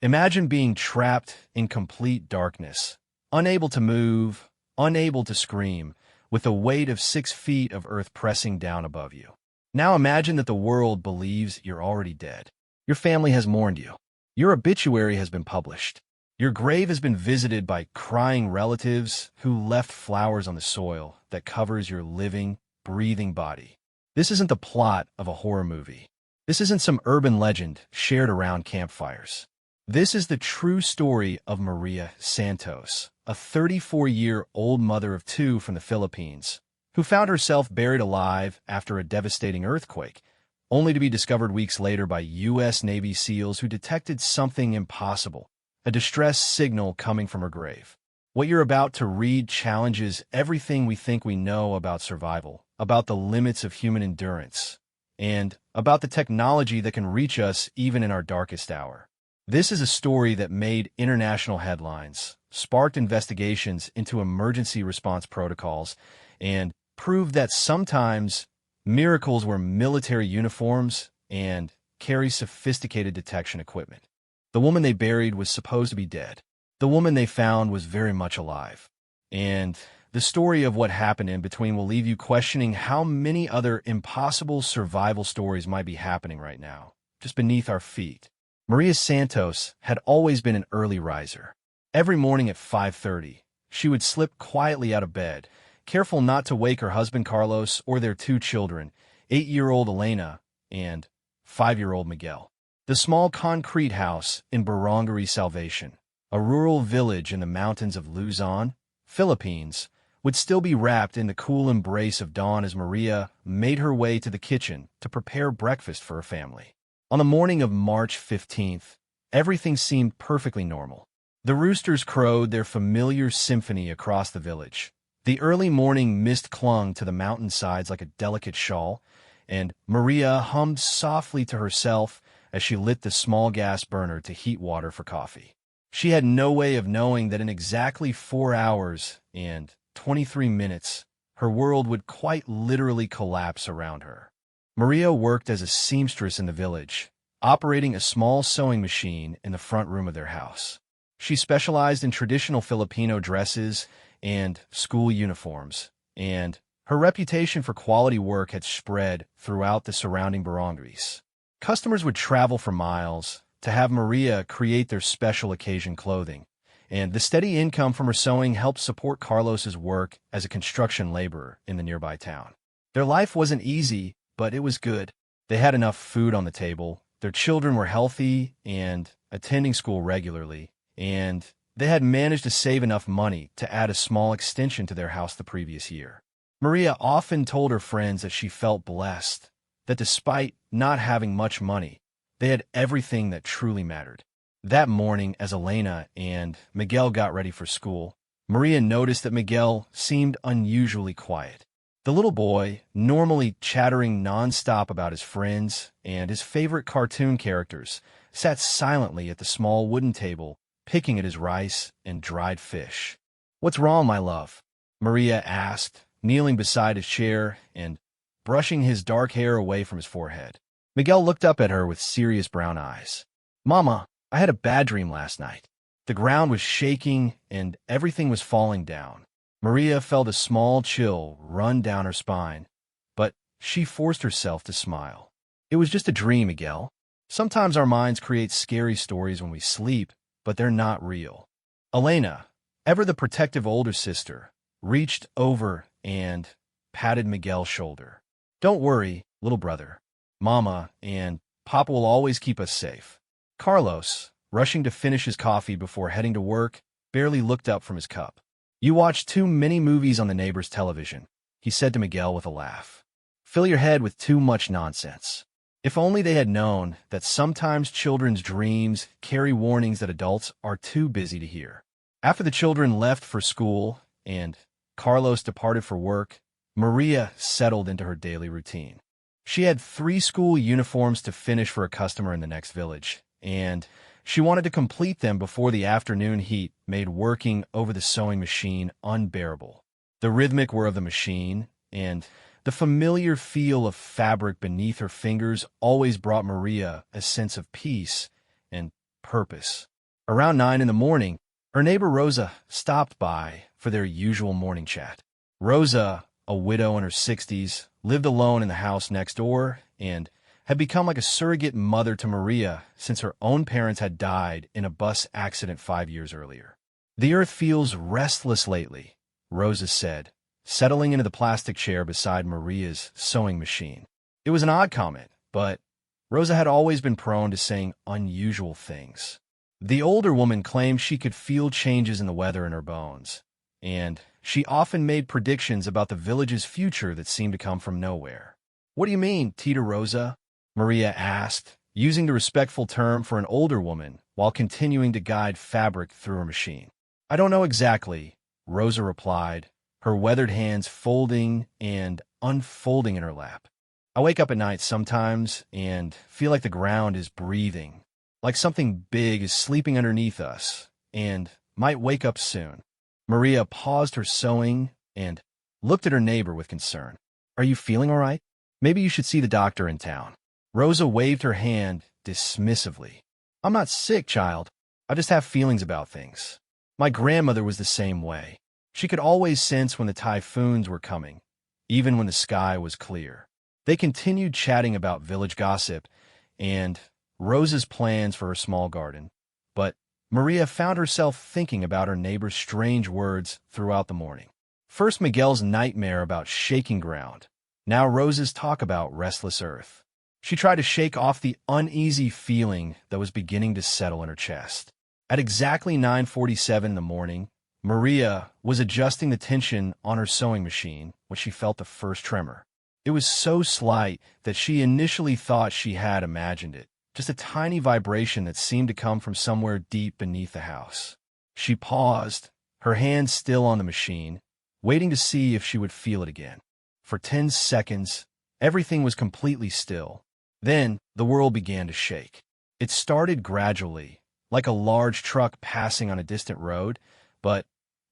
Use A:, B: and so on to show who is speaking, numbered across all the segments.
A: Imagine being trapped in complete darkness, unable to move, unable to scream, with the weight of 6 feet of earth pressing down above you. Now imagine that the world believes you're already dead. Your family has mourned you. Your obituary has been published. Your grave has been visited by crying relatives who left flowers on the soil that covers your living, breathing body. This isn't the plot of a horror movie. This isn't some urban legend shared around campfires. This is the true story of Maria Santos, a 34-year-old mother of two from the Philippines, who found herself buried alive after a devastating earthquake, only to be discovered weeks later by U.S. Navy SEALs who detected something impossible, a distress signal coming from her grave. What you're about to read challenges everything we think we know about survival, about the limits of human endurance, and about the technology that can reach us even in our darkest hour. This is a story that made international headlines, sparked investigations into emergency response protocols, and proved that sometimes miracles wear military uniforms and carry sophisticated detection equipment. The woman they buried was supposed to be dead. The woman they found was very much alive. And the story of what happened in between will leave you questioning how many other impossible survival stories might be happening right now, just beneath our feet. Maria Santos had always been an early riser. Every morning at 5:30, she would slip quietly out of bed, careful not to wake her husband Carlos or their two children, 8-year-old Elena and 5-year-old Miguel. The small concrete house in Barangay Salvation, a rural village in the mountains of Luzon, Philippines, would still be wrapped in the cool embrace of dawn as Maria made her way to the kitchen to prepare breakfast for her family. On the morning of March 15th, everything seemed perfectly normal. The roosters crowed their familiar symphony across the village. The early morning mist clung to the mountainsides like a delicate shawl, and Maria hummed softly to herself as she lit the small gas burner to heat water for coffee. She had no way of knowing that in exactly 4 hours and 23 minutes, her world would quite literally collapse around her. Maria worked as a seamstress in the village, operating a small sewing machine in the front room of their house. She specialized in traditional Filipino dresses and school uniforms, and her reputation for quality work had spread throughout the surrounding barangays. Customers would travel for miles to have Maria create their special occasion clothing, and the steady income from her sewing helped support Carlos's work as a construction laborer in the nearby town. Their life wasn't easy, but it was good. They had enough food on the table, their children were healthy and attending school regularly, and they had managed to save enough money to add a small extension to their house the previous year. Maria often told her friends that she felt blessed, that despite not having much money, they had everything that truly mattered. That morning, as Elena and Miguel got ready for school, Maria noticed that Miguel seemed unusually quiet. The little boy, normally chattering nonstop about his friends and his favorite cartoon characters, sat silently at the small wooden table, picking at his rice and dried fish. "What's wrong, my love?" Maria asked, kneeling beside his chair and brushing his dark hair away from his forehead. Miguel looked up at her with serious brown eyes. "Mama, I had a bad dream last night. The ground was shaking and everything was falling down." Maria felt a small chill run down her spine, but she forced herself to smile. "It was just a dream, Miguel. Sometimes our minds create scary stories when we sleep, but they're not real." Elena, ever the protective older sister, reached over and patted Miguel's shoulder. "Don't worry, little brother. Mama and Papa will always keep us safe." Carlos, rushing to finish his coffee before heading to work, barely looked up from his cup. "You watch too many movies on the neighbor's television," he said to Miguel with a laugh. "Fill your head with too much nonsense." If only they had known that sometimes children's dreams carry warnings that adults are too busy to hear. After the children left for school and Carlos departed for work, Maria settled into her daily routine. She had 3 school uniforms to finish for a customer in the next village, and she wanted to complete them before the afternoon heat made working over the sewing machine unbearable. The rhythmic whir of the machine and the familiar feel of fabric beneath her fingers always brought Maria a sense of peace and purpose. Around 9 in the morning, her neighbor Rosa stopped by for their usual morning chat. Rosa, a widow in her 60s, lived alone in the house next door and had become like a surrogate mother to Maria since her own parents had died in a bus accident 5 years earlier. "The earth feels restless lately," Rosa said, settling into the plastic chair beside Maria's sewing machine. It was an odd comment, but Rosa had always been prone to saying unusual things. The older woman claimed she could feel changes in the weather in her bones, and she often made predictions about the village's future that seemed to come from nowhere. "What do you mean, Tita Rosa?" Maria asked, using the respectful term for an older woman while continuing to guide fabric through her machine. "I don't know exactly," Rosa replied, her weathered hands folding and unfolding in her lap. "I wake up at night sometimes and feel like the ground is breathing, like something big is sleeping underneath us and might wake up soon." Maria paused her sewing and looked at her neighbor with concern. "Are you feeling all right? Maybe you should see the doctor in town." Rosa waved her hand dismissively. "I'm not sick, child. I just have feelings about things. My grandmother was the same way. She could always sense when the typhoons were coming, even when the sky was clear." They continued chatting about village gossip and Rosa's plans for her small garden, but Maria found herself thinking about her neighbor's strange words throughout the morning. First Miguel's nightmare about shaking ground, now Rosa's talk about restless earth. She tried to shake off the uneasy feeling that was beginning to settle in her chest. At exactly 9:47 in the morning, Maria was adjusting the tension on her sewing machine when she felt the first tremor. It was so slight that she initially thought she had imagined it, just a tiny vibration that seemed to come from somewhere deep beneath the house. She paused, her hands still on the machine, waiting to see if she would feel it again. For 10 seconds, everything was completely still. Then the world began to shake. It started gradually, like a large truck passing on a distant road, but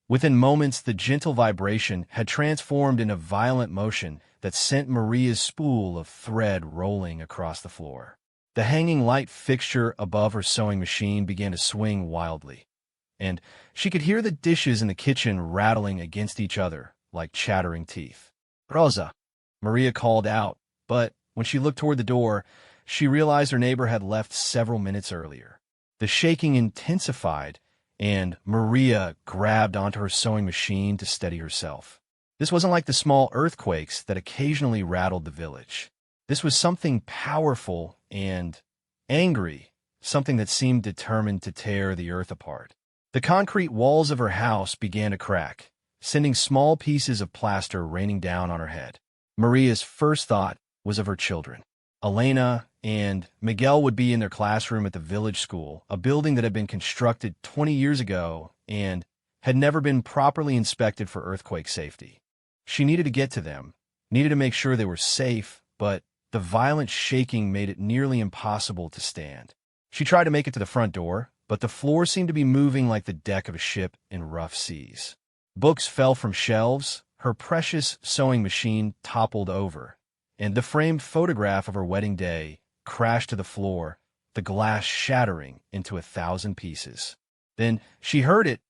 A: within moments the gentle vibration had transformed into violent motion that sent Maria's spool of thread rolling across the floor. The hanging light fixture above her sewing machine began to swing wildly, and she could hear the dishes in the kitchen rattling against each other like chattering teeth. "Rosa," Maria called out, but when she looked toward the door, she realized her neighbor had left several minutes earlier. The shaking intensified, and Maria grabbed onto her sewing machine to steady herself. This wasn't like the small earthquakes that occasionally rattled the village. This was something powerful and angry, something that seemed determined to tear the earth apart. The concrete walls of her house began to crack, sending small pieces of plaster raining down on her head. Maria's first thought was of her children. Elena and Miguel would be in their classroom at the village school, a building that had been constructed 20 years ago and had never been properly inspected for earthquake safety. She needed to get to them, needed to make sure they were safe, but the violent shaking made it nearly impossible to stand. She tried to make it to the front door, but the floor seemed to be moving like the deck of a ship in rough seas. Books fell from shelves, her precious sewing machine toppled over, and the framed photograph of her wedding day crashed to the floor, the glass shattering into 1,000 pieces. Then she heard it,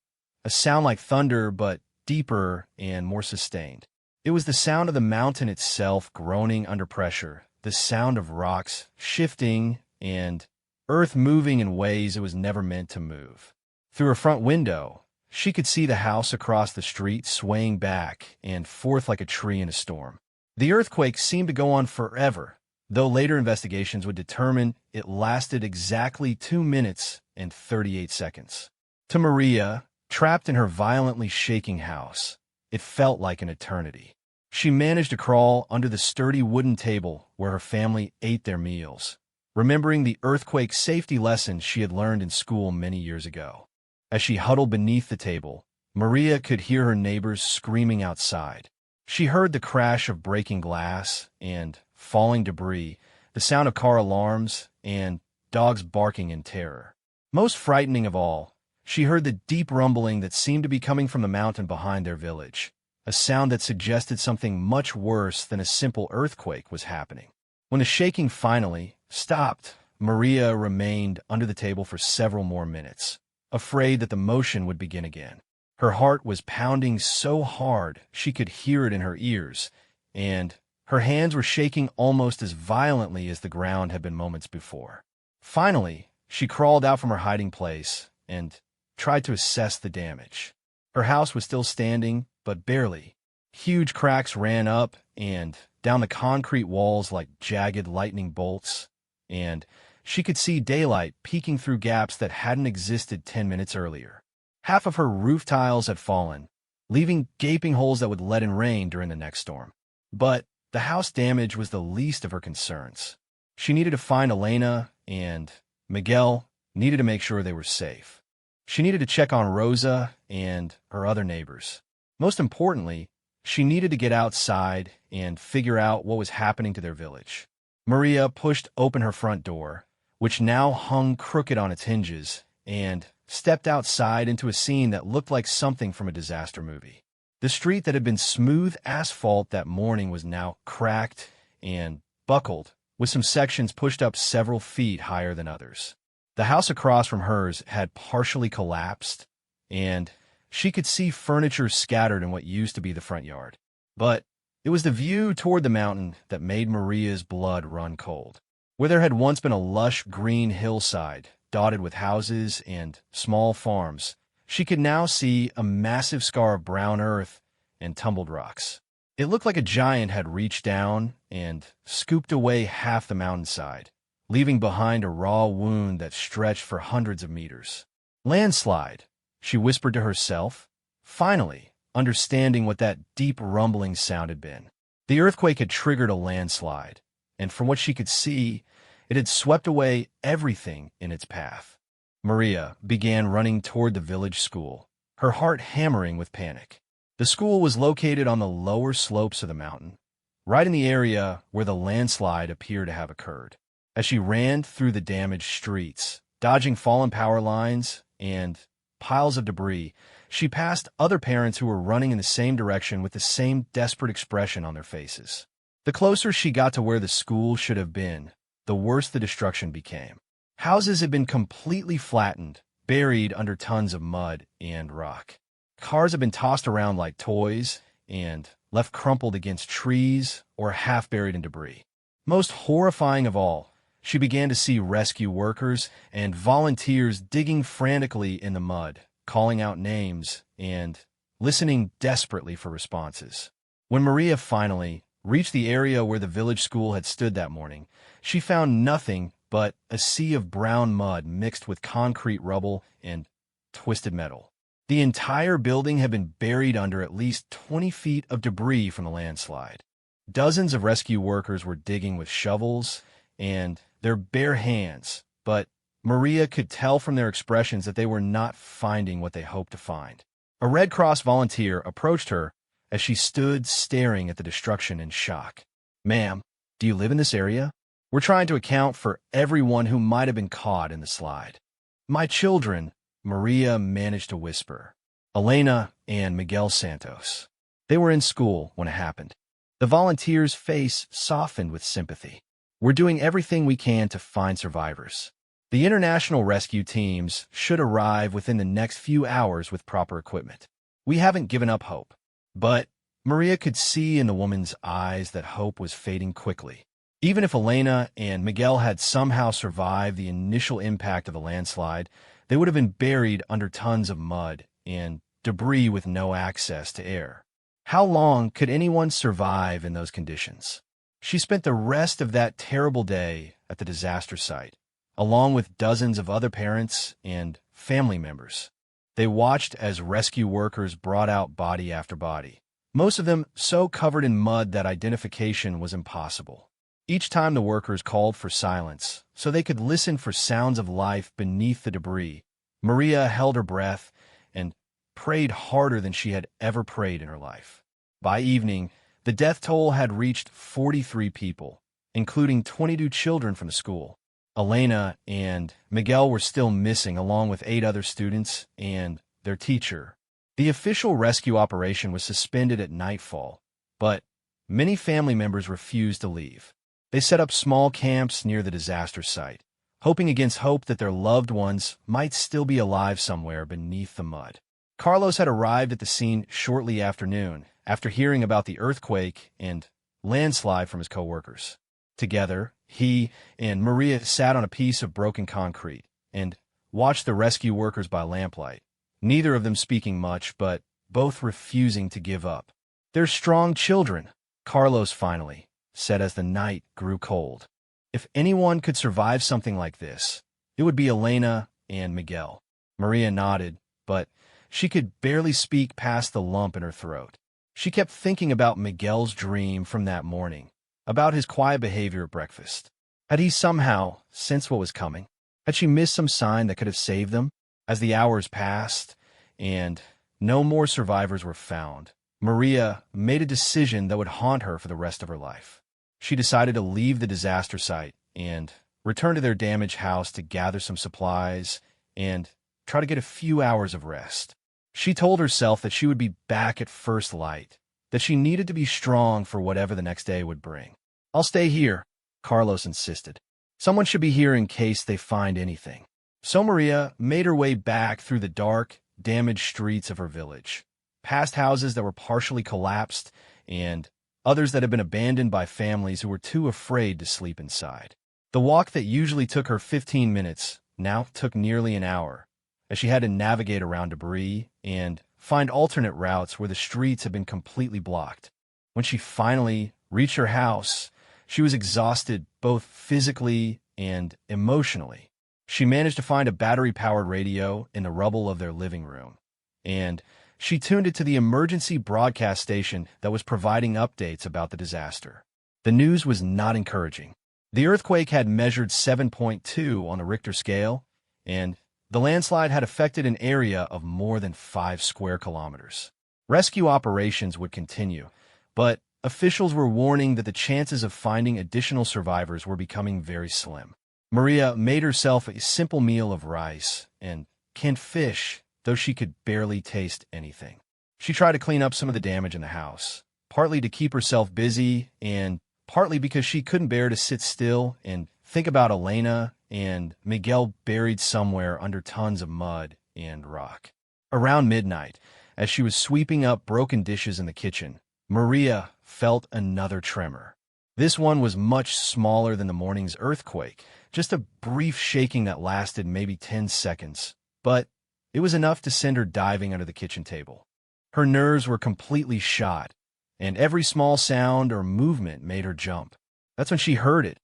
A: a sound like thunder, but deeper and more sustained. It was the sound of the mountain itself groaning under pressure, the sound of rocks shifting and earth moving in ways it was never meant to move. Through her front window, she could see the house across the street swaying back and forth like a tree in a storm. The earthquake seemed to go on forever, though later investigations would determine it lasted exactly 2 minutes and 38 seconds. To Maria, trapped in her violently shaking house, it felt like an eternity. She managed to crawl under the sturdy wooden table where her family ate their meals, remembering the earthquake safety lessons she had learned in school many years ago. As she huddled beneath the table, Maria could hear her neighbors screaming outside. She heard the crash of breaking glass and falling debris, the sound of car alarms, and dogs barking in terror. Most frightening of all, she heard the deep rumbling that seemed to be coming from the mountain behind their village, a sound that suggested something much worse than a simple earthquake was happening. When the shaking finally stopped, Maria remained under the table for several more minutes, afraid that the motion would begin again. Her heart was pounding so hard she could hear it in her ears, and her hands were shaking almost as violently as the ground had been moments before. Finally, she crawled out from her hiding place and tried to assess the damage. Her house was still standing, but barely. Huge cracks ran up and down the concrete walls like jagged lightning bolts, and she could see daylight peeking through gaps that hadn't existed 10 minutes earlier. Half of her roof tiles had fallen, leaving gaping holes that would let in rain during the next storm. But the house damage was the least of her concerns. She needed to find Elena, and Miguel needed to make sure they were safe. She needed to check on Rosa and her other neighbors. Most importantly, she needed to get outside and figure out what was happening to their village. Maria pushed open her front door, which now hung crooked on its hinges, and stepped outside into a scene that looked like something from a disaster movie. The street that had been smooth asphalt that morning was now cracked and buckled, with some sections pushed up several feet higher than others. The house across from hers had partially collapsed, and she could see furniture scattered in what used to be the front yard. But it was the view toward the mountain that made Maria's blood run cold. Where there had once been a lush green hillside, dotted with houses and small farms, she could now see a massive scar of brown earth and tumbled rocks. It looked like a giant had reached down and scooped away half the mountainside, leaving behind a raw wound that stretched for hundreds of meters. Landslide, she whispered to herself, finally understanding what that deep rumbling sound had been. The earthquake had triggered a landslide, and from what she could see, it had swept away everything in its path. Maria began running toward the village school, her heart hammering with panic. The school was located on the lower slopes of the mountain, right in the area where the landslide appeared to have occurred. As she ran through the damaged streets, dodging fallen power lines and piles of debris, she passed other parents who were running in the same direction with the same desperate expression on their faces. The closer she got to where the school should have been, the worse the destruction became. Houses had been completely flattened, buried under tons of mud and rock. Cars had been tossed around like toys and left crumpled against trees or half buried in debris. Most horrifying of all, she began to see rescue workers and volunteers digging frantically in the mud, calling out names and listening desperately for responses. When Maria finally reached the area where the village school had stood that morning, she found nothing but a sea of brown mud mixed with concrete rubble and twisted metal. The entire building had been buried under at least 20 feet of debris from the landslide. Dozens of rescue workers were digging with shovels and their bare hands, but Maria could tell from their expressions that they were not finding what they hoped to find. A Red Cross volunteer approached her as she stood staring at the destruction in shock. "Ma'am, do you live in this area? We're trying to account for everyone who might have been caught in the slide." "My children," Maria managed to whisper. "Elena and Miguel Santos. They were in school when it happened." The volunteer's face softened with sympathy. "We're doing everything we can to find survivors. The international rescue teams should arrive within the next few hours with proper equipment. We haven't given up hope." But Maria could see in the woman's eyes that hope was fading quickly. Even if Elena and Miguel had somehow survived the initial impact of the landslide, they would have been buried under tons of mud and debris with no access to air. How long could anyone survive in those conditions? She spent the rest of that terrible day at the disaster site, along with dozens of other parents and family members. They watched as rescue workers brought out body after body, most of them so covered in mud that identification was impossible. Each time the workers called for silence so they could listen for sounds of life beneath the debris, Maria held her breath and prayed harder than she had ever prayed in her life. By evening, the death toll had reached 43 people, including 22 children from the school. Elena and Miguel were still missing, along with 8 other students and their teacher. The official rescue operation was suspended at nightfall, but many family members refused to leave. They set up small camps near the disaster site, hoping against hope that their loved ones might still be alive somewhere beneath the mud. Carlos had arrived at the scene shortly after noon, after hearing about the earthquake and landslide from his coworkers. Together, he and Maria sat on a piece of broken concrete and watched the rescue workers by lamplight, neither of them speaking much, but both refusing to give up. "They're strong children," Carlos finally said as the night grew cold. If anyone could survive something like this, it would be Elena and Miguel. Maria nodded, but she could barely speak past the lump in her throat. She kept thinking about Miguel's dream from that morning, about his quiet behavior at breakfast. Had he somehow sensed what was coming? Had she missed some sign that could have saved them? As the hours passed and no more survivors were found, Maria made a decision that would haunt her for the rest of her life. She decided to leave the disaster site and return to their damaged house to gather some supplies and try to get a few hours of rest. She told herself that she would be back at first light, that she needed to be strong for whatever the next day would bring. "I'll stay here," Carlos insisted. "Someone should be here in case they find anything." So Maria made her way back through the dark, damaged streets of her village, past houses that were partially collapsed and others that had been abandoned by families who were too afraid to sleep inside. The walk that usually took her 15 minutes now took nearly an hour, as she had to navigate around debris and find alternate routes where the streets had been completely blocked. When she finally reached her house, she was exhausted both physically and emotionally. She managed to find a battery-powered radio in the rubble of their living room, and she tuned it to the emergency broadcast station that was providing updates about the disaster. The news was not encouraging. The earthquake had measured 7.2 on the Richter scale, and the landslide had affected an area of more than 5 square kilometers. Rescue operations would continue, but officials were warning that the chances of finding additional survivors were becoming very slim. Maria made herself a simple meal of rice and canned fish, though she could barely taste anything. She tried to clean up some of the damage in the house, partly to keep herself busy and partly because she couldn't bear to sit still and think about Elena and Miguel buried somewhere under tons of mud and rock. Around midnight, as she was sweeping up broken dishes in the kitchen, Maria felt another tremor. This one was much smaller than the morning's earthquake, just a brief shaking that lasted maybe 10 seconds, but it was enough to send her diving under the kitchen table. Her nerves were completely shot, and every small sound or movement made her jump. That's when she heard it,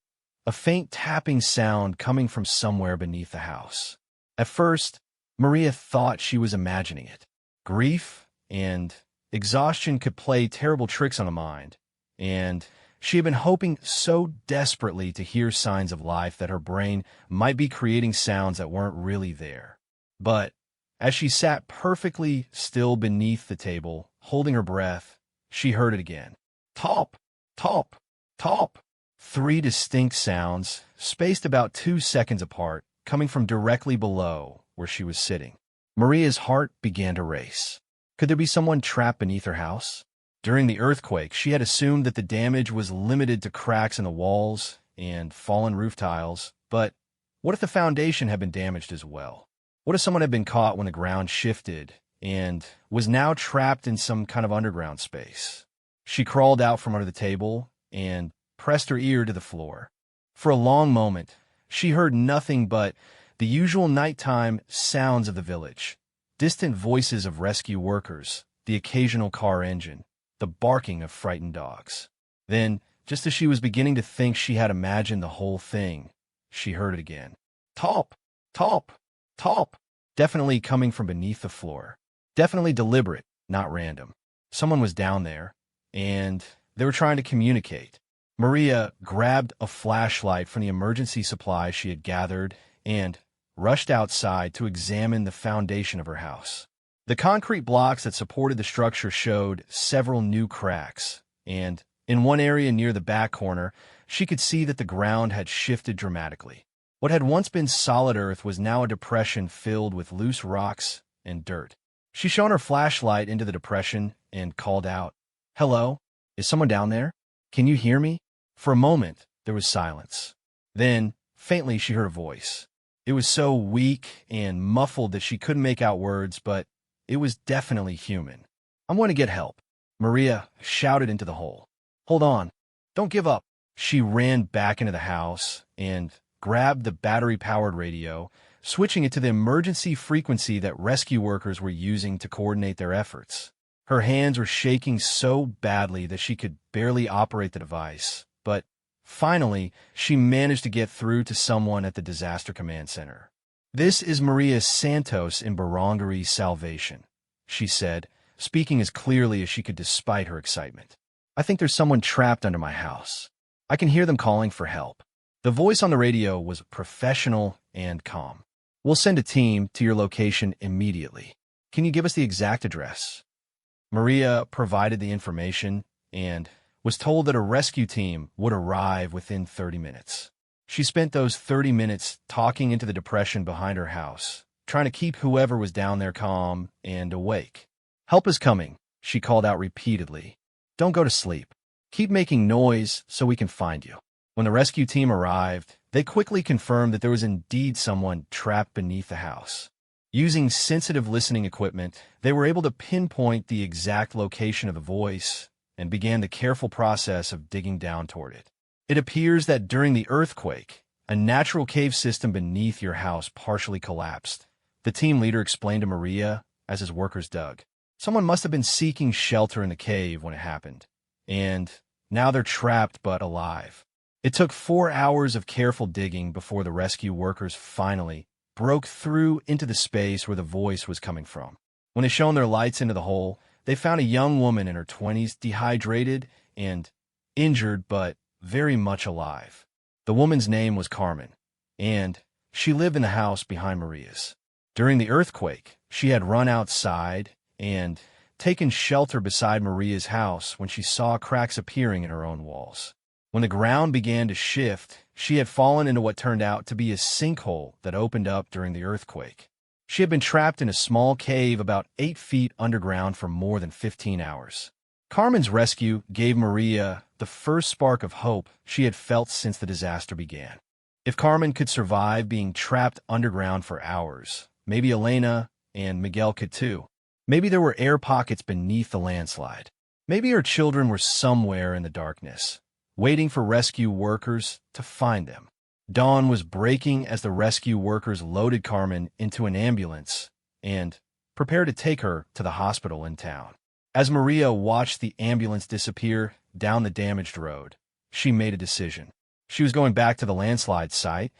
A: a faint tapping sound coming from somewhere beneath the house. At first, Maria thought she was imagining it. Grief and exhaustion could play terrible tricks on the mind, and she had been hoping so desperately to hear signs of life that her brain might be creating sounds that weren't really there. But as she sat perfectly still beneath the table, holding her breath, she heard it again. Top, top, top. 3 distinct sounds, spaced about 2 seconds apart, coming from directly below where she was sitting. Maria's heart began to race. Could there be someone trapped beneath her house? During the earthquake, she had assumed that the damage was limited to cracks in the walls and fallen roof tiles, but what if the foundation had been damaged as well? What if someone had been caught when the ground shifted and was now trapped in some kind of underground space? She crawled out from under the table and pressed her ear to the floor. For a long moment, she heard nothing but the usual nighttime sounds of the village, distant voices of rescue workers, the occasional car engine, the barking of frightened dogs. Then, just as she was beginning to think she had imagined the whole thing, she heard it again. Top, top, top. Definitely coming from beneath the floor. Definitely deliberate, not random. Someone was down there, and they were trying to communicate. Maria grabbed a flashlight from the emergency supply she had gathered and rushed outside to examine the foundation of her house. The concrete blocks that supported the structure showed several new cracks, and in one area near the back corner, she could see that the ground had shifted dramatically. What had once been solid earth was now a depression filled with loose rocks and dirt. She shone her flashlight into the depression and called out, "Hello? Is someone down there? Can you hear me?" For a moment, there was silence. Then, Faintly, she heard a voice. It was so weak and muffled that she couldn't make out words, but it was definitely human. "I'm going to get help," Maria shouted into the hole. "Hold on. Don't give up." She ran back into the house and grabbed the battery-powered radio, switching it to the emergency frequency that rescue workers were using to coordinate their efforts. Her hands were shaking so badly that she could barely operate the device, but finally, she managed to get through to someone at the Disaster Command Center. "This is Maria Santos in Barangay Salvation," she said, speaking as clearly as she could despite her excitement. "I think there's someone trapped under my house. I can hear them calling for help." The voice on the radio was professional and calm. "We'll send a team to your location immediately. Can you give us the exact address?" Maria provided the information and was told that a rescue team would arrive within 30 minutes. She spent those 30 minutes talking into the depression behind her house, trying to keep whoever was down there calm and awake. "Help is coming," she called out repeatedly. "Don't go to sleep. Keep making noise so we can find you." When the rescue team arrived, they quickly confirmed that there was indeed someone trapped beneath the house. Using sensitive listening equipment, they were able to pinpoint the exact location of the voice and began the careful process of digging down toward it. "It appears that during the earthquake, a natural cave system beneath your house partially collapsed," the team leader explained to Maria as his workers dug. "Someone must have been seeking shelter in the cave when it happened, and now they're trapped but alive." It took 4 hours of careful digging before the rescue workers finally broke through into the space where the voice was coming from. When they shone their lights into the hole, they found a young woman in her 20s, dehydrated and injured, but very much alive. The woman's name was Carmen, and she lived in the house behind Maria's. During the earthquake, she had run outside and taken shelter beside Maria's house when she saw cracks appearing in her own walls. When the ground began to shift, she had fallen into what turned out to be a sinkhole that opened up during the earthquake. She had been trapped in a small cave about 8 feet underground for more than 15 hours. Carmen's rescue gave Maria the first spark of hope she had felt since the disaster began. If Carmen could survive being trapped underground for hours, maybe Elena and Miguel could too. Maybe there were air pockets beneath the landslide. Maybe her children were somewhere in the darkness, waiting for rescue workers to find them. Dawn was breaking as the rescue workers loaded Carmen into an ambulance and prepared to take her to the hospital in town. As Maria watched the ambulance disappear down the damaged road, she made a decision. She was going back to the landslide site,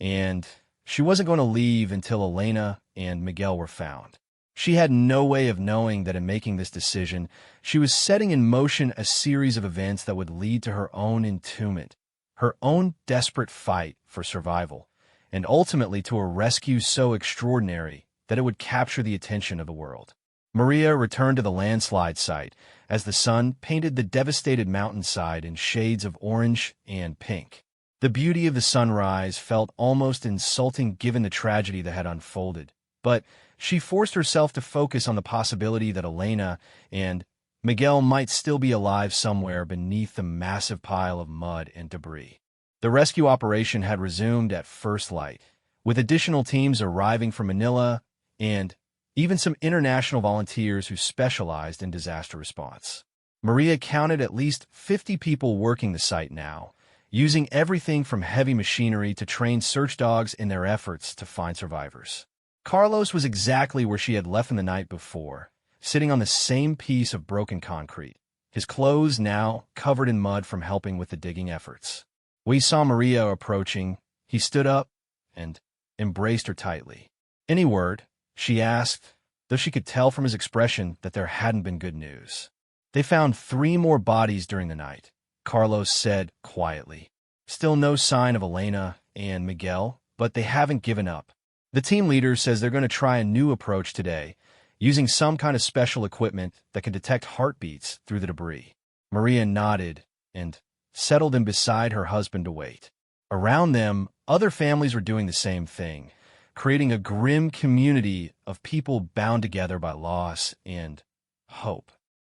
A: and she wasn't going to leave until Elena and Miguel were found. She had no way of knowing that in making this decision, she was setting in motion a series of events that would lead to her own entombment, her own desperate fight for survival, and ultimately to a rescue so extraordinary that it would capture the attention of the world. Maria returned to the landslide site as the sun painted the devastated mountainside in shades of orange and pink. The beauty of the sunrise felt almost insulting given the tragedy that had unfolded, but she forced herself to focus on the possibility that Elena and Miguel might still be alive somewhere beneath the massive pile of mud and debris. The rescue operation had resumed at first light, with additional teams arriving from Manila and even some international volunteers who specialized in disaster response. Maria counted at least 50 people working the site now, using everything from heavy machinery to trained search dogs in their efforts to find survivors. Carlos was exactly where she had left him the night before, sitting on the same piece of broken concrete, his clothes now covered in mud from helping with the digging efforts. When he saw Maria approaching, he stood up and embraced her tightly. "Any word?" she asked, though she could tell from his expression that there hadn't been good news. "They found 3 more bodies during the night," Carlos said quietly. "Still no sign of Elena and Miguel, but they haven't given up. The team leader says they're going to try a new approach today, using some kind of special equipment that can detect heartbeats through the debris." Maria nodded and settled in beside her husband to wait. Around them, other families were doing the same thing, creating a grim community of people bound together by loss and hope.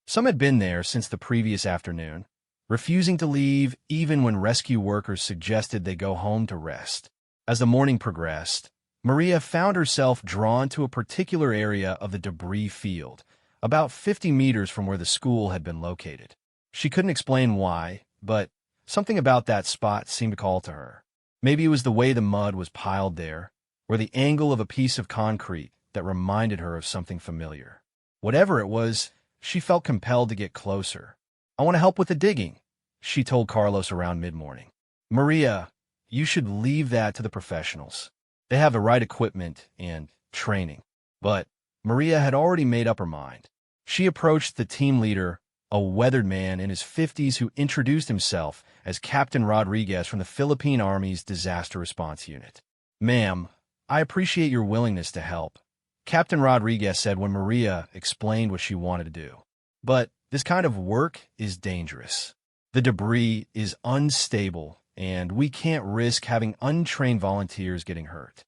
A: Some had been there since the previous afternoon, refusing to leave even when rescue workers suggested they go home to rest. As the morning progressed, Maria found herself drawn to a particular area of the debris field, about 50 meters from where the school had been located. She couldn't explain why, but something about that spot seemed to call to her. Maybe it was the way the mud was piled there, or the angle of a piece of concrete that reminded her of something familiar. Whatever it was, she felt compelled to get closer. "I want to help with the digging," she told Carlos around mid-morning. "Maria, you should leave that to the professionals. They have the right equipment and training." But Maria had already made up her mind. She approached the team leader, a weathered man in his 50s who introduced himself as Captain Rodriguez from the Philippine Army's Disaster Response Unit. "Ma'am, I appreciate your willingness to help," Captain Rodriguez said when Maria explained what she wanted to do. "But this kind of work is dangerous. The debris is unstable, and we can't risk having untrained volunteers getting hurt."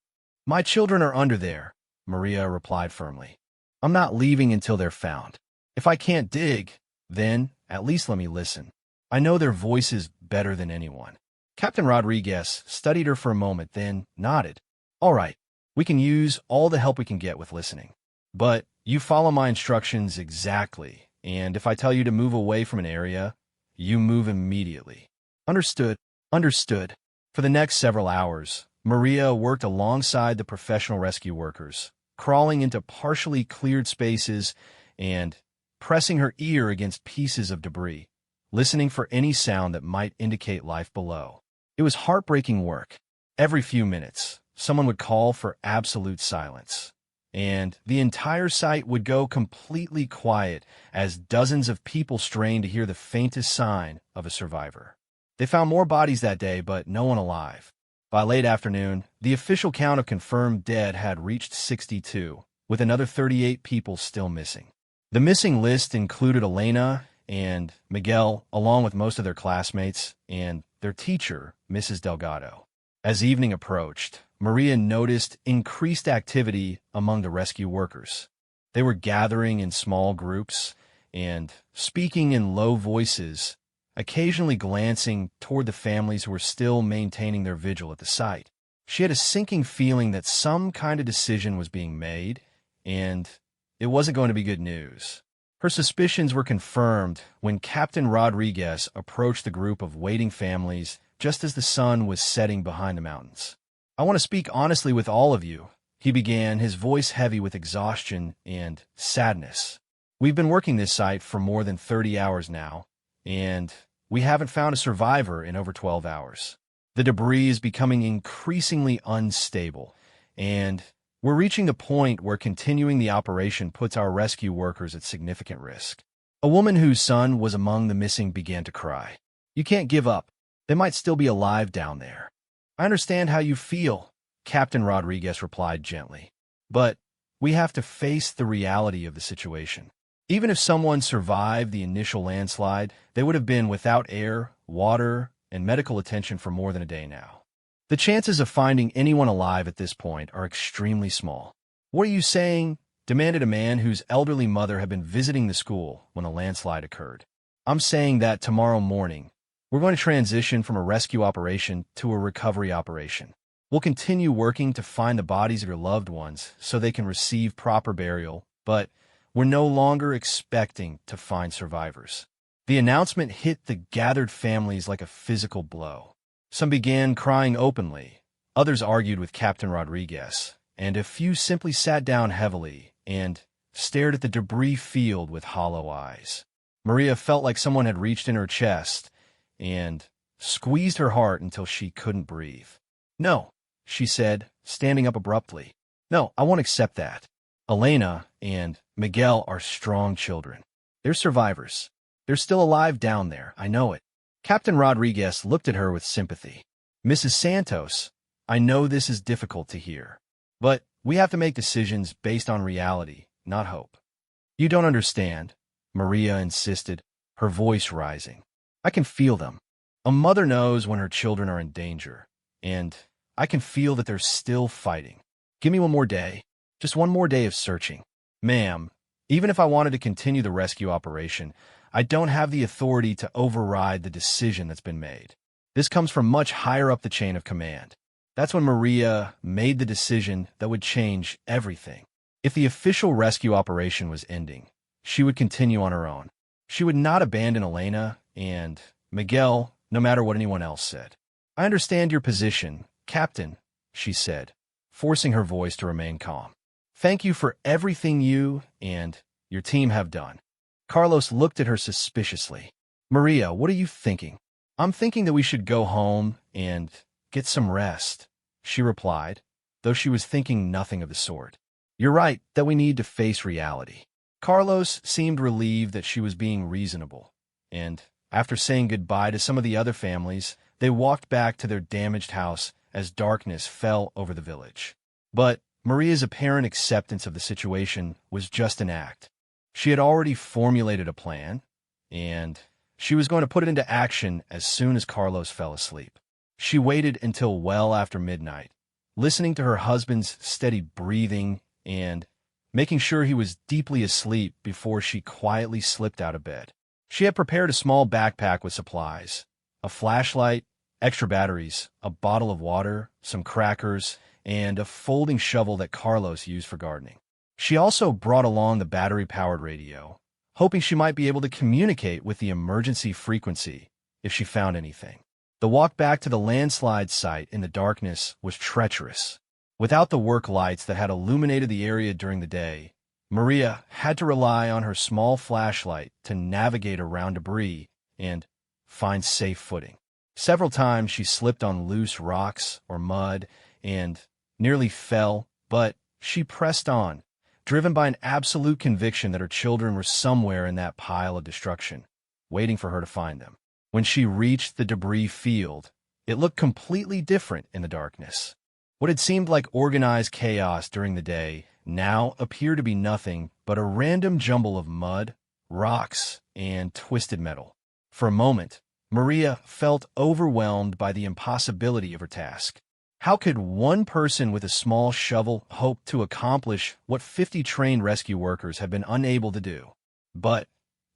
A: "My children are under there," Maria replied firmly. "I'm not leaving until they're found. If I can't dig, then at least let me listen. I know their voices better than anyone." Captain Rodriguez studied her for a moment, then nodded. "All right, we can use all the help we can get with listening. But you follow my instructions exactly, and if I tell you to move away from an area, you move immediately." "Understood." "Understood." For the next several hours, Maria worked alongside the professional rescue workers, crawling into partially cleared spaces and pressing her ear against pieces of debris, listening for any sound that might indicate life below. It was heartbreaking work. Every few minutes, someone would call for absolute silence, and the entire site would go completely quiet as dozens of people strained to hear the faintest sign of a survivor. They found more bodies that day, but no one alive. By late afternoon, the official count of confirmed dead had reached 62, with another 38 people still missing. The missing list included Elena and Miguel, along with most of their classmates, and their teacher, Mrs. Delgado. As evening approached, Maria noticed increased activity among the rescue workers. They were gathering in small groups and speaking in low voices, occasionally glancing toward the families who were still maintaining their vigil at the site. She had a sinking feeling that some kind of decision was being made, and it wasn't going to be good news. Her suspicions were confirmed when Captain Rodriguez approached the group of waiting families just as the sun was setting behind the mountains. "I want to speak honestly with all of you," he began, his voice heavy with exhaustion and sadness. "We've been working this site for more than 30 hours now, and we haven't found a survivor in over 12 hours. The debris is becoming increasingly unstable, and we're reaching the point where continuing the operation puts our rescue workers at significant risk." A woman whose son was among the missing began to cry. "You can't give up. They might still be alive down there." "I understand how you feel," Captain Rodriguez replied gently. "But we have to face the reality of the situation. Even if someone survived the initial landslide, they would have been without air, water, and medical attention for more than a day now. The chances of finding anyone alive at this point are extremely small." "What are you saying?" demanded a man whose elderly mother had been visiting the school when the landslide occurred. "I'm saying that tomorrow morning, we're going to transition from a rescue operation to a recovery operation. We'll continue working to find the bodies of your loved ones so they can receive proper burial, but we're no longer expecting to find survivors." The announcement hit the gathered families like a physical blow. Some began crying openly, others argued with Captain Rodriguez, and a few simply sat down heavily and stared at the debris field with hollow eyes. Maria felt like someone had reached in her chest and squeezed her heart until she couldn't breathe. "No," she said, standing up abruptly. "No, I won't accept that. Elena and Miguel are strong children. They're survivors. They're still alive down there, I know it." Captain Rodriguez looked at her with sympathy. "Mrs. Santos, I know this is difficult to hear, but we have to make decisions based on reality, not hope." "You don't understand," Maria insisted, her voice rising. "I can feel them. A mother knows when her children are in danger, and I can feel that they're still fighting. Give me one more day, just one more day of searching. Ma'am, even if I wanted to continue the rescue operation, I don't have the authority to override the decision that's been made. This comes from much higher up the chain of command. That's when Maria made the decision that would change everything. If the official rescue operation was ending, she would continue on her own. She would not abandon Elena and Miguel, no matter what anyone else said. I understand your position, Captain, she said, forcing her voice to remain calm. Thank you for everything you and your team have done. Carlos looked at her suspiciously. Maria, what are you thinking? I'm thinking that we should go home and get some rest, she replied, though she was thinking nothing of the sort. You're right that we need to face reality. Carlos seemed relieved that she was being reasonable, and after saying goodbye to some of the other families, they walked back to their damaged house as darkness fell over the village. But Maria's apparent acceptance of the situation was just an act. She had already formulated a plan, and she was going to put it into action as soon as Carlos fell asleep. She waited until well after midnight, listening to her husband's steady breathing and making sure he was deeply asleep before she quietly slipped out of bed. She had prepared a small backpack with supplies, a flashlight, extra batteries, a bottle of water, some crackers, and a folding shovel that Carlos used for gardening. She also brought along the battery-powered radio, hoping she might be able to communicate with the emergency frequency if she found anything. The walk back to the landslide site in the darkness was treacherous. Without the work lights that had illuminated the area during the day, Maria had to rely on her small flashlight to navigate around debris and find safe footing. Several times she slipped on loose rocks or mud and nearly fell, but she pressed on, driven by an absolute conviction that her children were somewhere in that pile of destruction, waiting for her to find them. When she reached the debris field, it looked completely different in the darkness. What had seemed like organized chaos during the day now appeared to be nothing but a random jumble of mud, rocks, and twisted metal. For a moment, Maria felt overwhelmed by the impossibility of her task. How could one person with a small shovel hope to accomplish what 50 trained rescue workers had been unable to do? But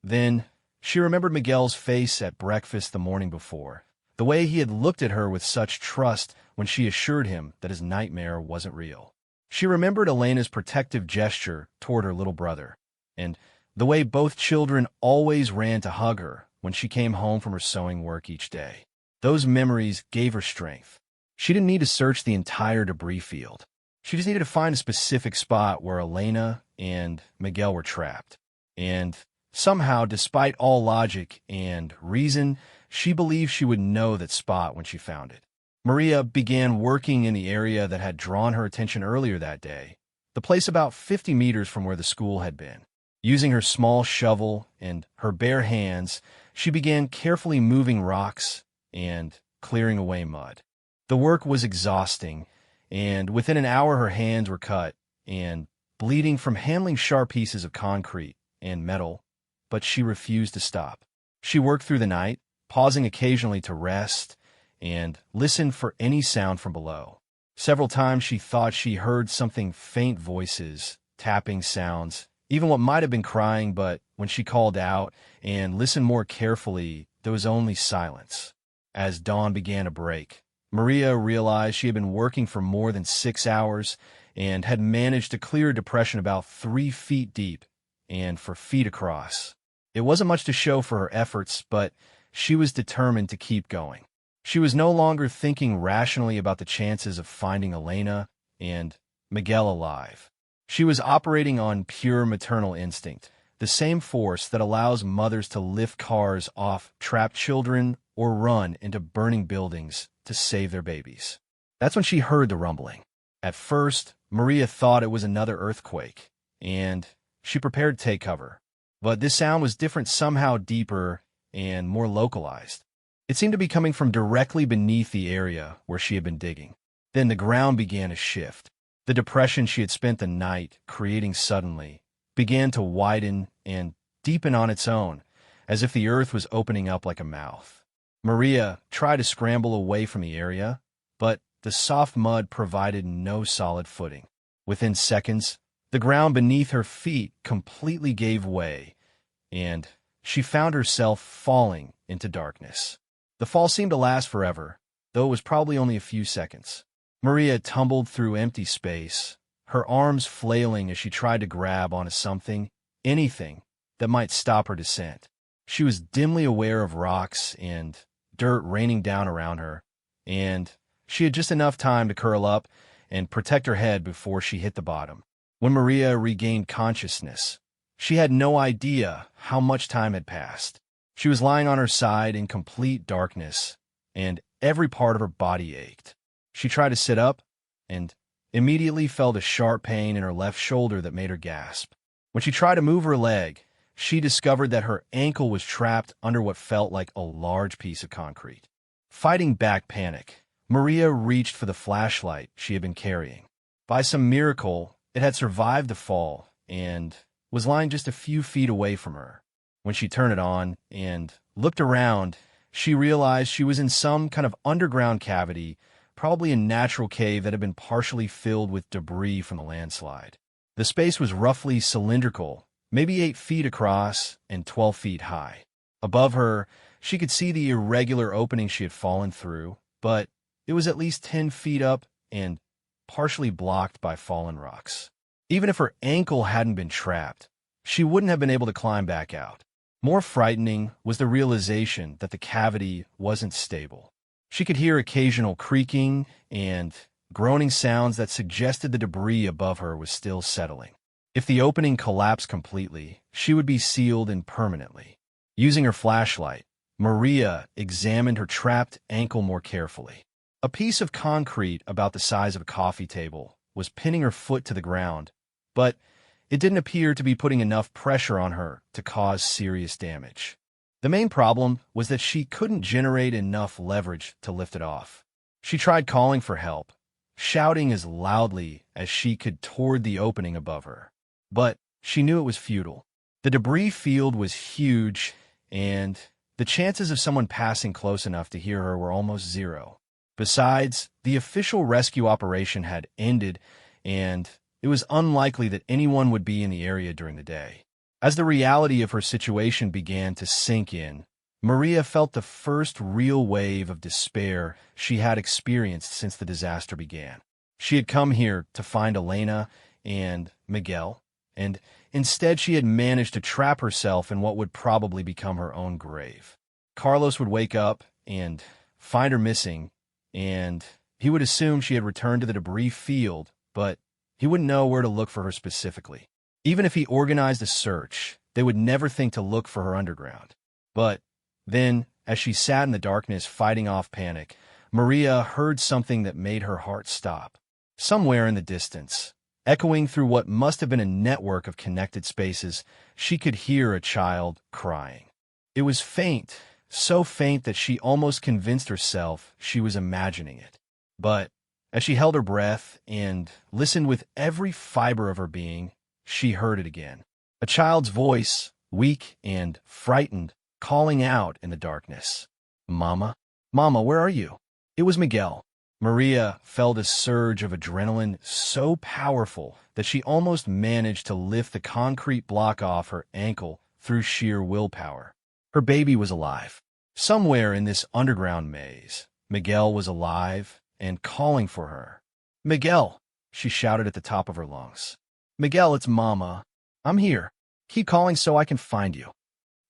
A: then she remembered Miguel's face at breakfast the morning before, the way he had looked at her with such trust when she assured him that his nightmare wasn't real. She remembered Elena's protective gesture toward her little brother, and the way both children always ran to hug her when she came home from her sewing work each day. Those memories gave her strength. She didn't need to search the entire debris field. She just needed to find a specific spot where Elena and Miguel were trapped. And somehow, despite all logic and reason, she believed she would know that spot when she found it. Maria began working in the area that had drawn her attention earlier that day, the place about 50 meters from where the school had been. Using her small shovel and her bare hands, she began carefully moving rocks and clearing away mud. The work was exhausting, and within an hour her hands were cut and bleeding from handling sharp pieces of concrete and metal, but she refused to stop. She worked through the night, pausing occasionally to rest and listen for any sound from below. Several times she thought she heard something faint voices, tapping sounds, even what might have been crying, but when she called out and listened more carefully, there was only silence. As dawn began to break, Maria realized she had been working for more than 6 hours and had managed to clear a depression about 3 feet deep and for feet across. It wasn't much to show for her efforts, but she was determined to keep going. She was no longer thinking rationally about the chances of finding Elena and Miguel alive. She was operating on pure maternal instinct, the same force that allows mothers to lift cars off trapped children or run into burning buildings to save their babies. That's when she heard the rumbling. At first, Maria thought it was another earthquake, and she prepared to take cover. But this sound was different, somehow deeper and more localized. It seemed to be coming from directly beneath the area where she had been digging. Then the ground began to shift. The depression she had spent the night creating suddenly began to widen and deepen on its own, as if the earth was opening up like a mouth. Maria tried to scramble away from the area, but the soft mud provided no solid footing. Within seconds, the ground beneath her feet completely gave way, and she found herself falling into darkness. The fall seemed to last forever, though it was probably only a few seconds. Maria tumbled through empty space, her arms flailing as she tried to grab onto something, anything, that might stop her descent. She was dimly aware of rocks and dirt raining down around her, and she had just enough time to curl up and protect her head before she hit the bottom. When Maria regained consciousness, she had no idea how much time had passed. She was lying on her side in complete darkness, and every part of her body ached. She tried to sit up, and immediately felt a sharp pain in her left shoulder that made her gasp. When she tried to move her leg, she discovered that her ankle was trapped under what felt like a large piece of concrete. Fighting back panic, Maria reached for the flashlight she had been carrying. By some miracle, it had survived the fall and was lying just a few feet away from her. When she turned it on and looked around, she realized she was in some kind of underground cavity, probably a natural cave that had been partially filled with debris from the landslide. The space was roughly cylindrical, maybe 8 feet across and 12 feet high. Above her, she could see the irregular opening she had fallen through, but it was at least 10 feet up and partially blocked by fallen rocks. Even if her ankle hadn't been trapped, she wouldn't have been able to climb back out. More frightening was the realization that the cavity wasn't stable. She could hear occasional creaking and groaning sounds that suggested the debris above her was still settling. If the opening collapsed completely, she would be sealed in permanently. Using her flashlight, Maria examined her trapped ankle more carefully. A piece of concrete about the size of a coffee table was pinning her foot to the ground, but it didn't appear to be putting enough pressure on her to cause serious damage. The main problem was that she couldn't generate enough leverage to lift it off. She tried calling for help, shouting as loudly as she could toward the opening above her. But she knew it was futile. The debris field was huge, and the chances of someone passing close enough to hear her were almost zero. Besides, the official rescue operation had ended, and it was unlikely that anyone would be in the area during the day. As the reality of her situation began to sink in, Maria felt the first real wave of despair she had experienced since the disaster began. She had come here to find Elena and Miguel, and instead she had managed to trap herself in what would probably become her own grave. Carlos would wake up and find her missing, and he would assume she had returned to the debris field, but he wouldn't know where to look for her specifically. Even if he organized a search, they would never think to look for her underground. But then, as she sat in the darkness fighting off panic, Maria heard something that made her heart stop. Somewhere in the distance, echoing through what must have been a network of connected spaces, she could hear a child crying. It was faint, so faint that she almost convinced herself she was imagining it. But as she held her breath and listened with every fiber of her being, she heard it again. A child's voice, weak and frightened, calling out in the darkness. "Mama? Mama, where are you?" It was Miguel. Maria felt a surge of adrenaline so powerful that she almost managed to lift the concrete block off her ankle through sheer willpower. Her baby was alive. Somewhere in this underground maze, Miguel was alive and calling for her. "Miguel!" she shouted at the top of her lungs. "Miguel, it's Mama. I'm here. Keep calling so I can find you."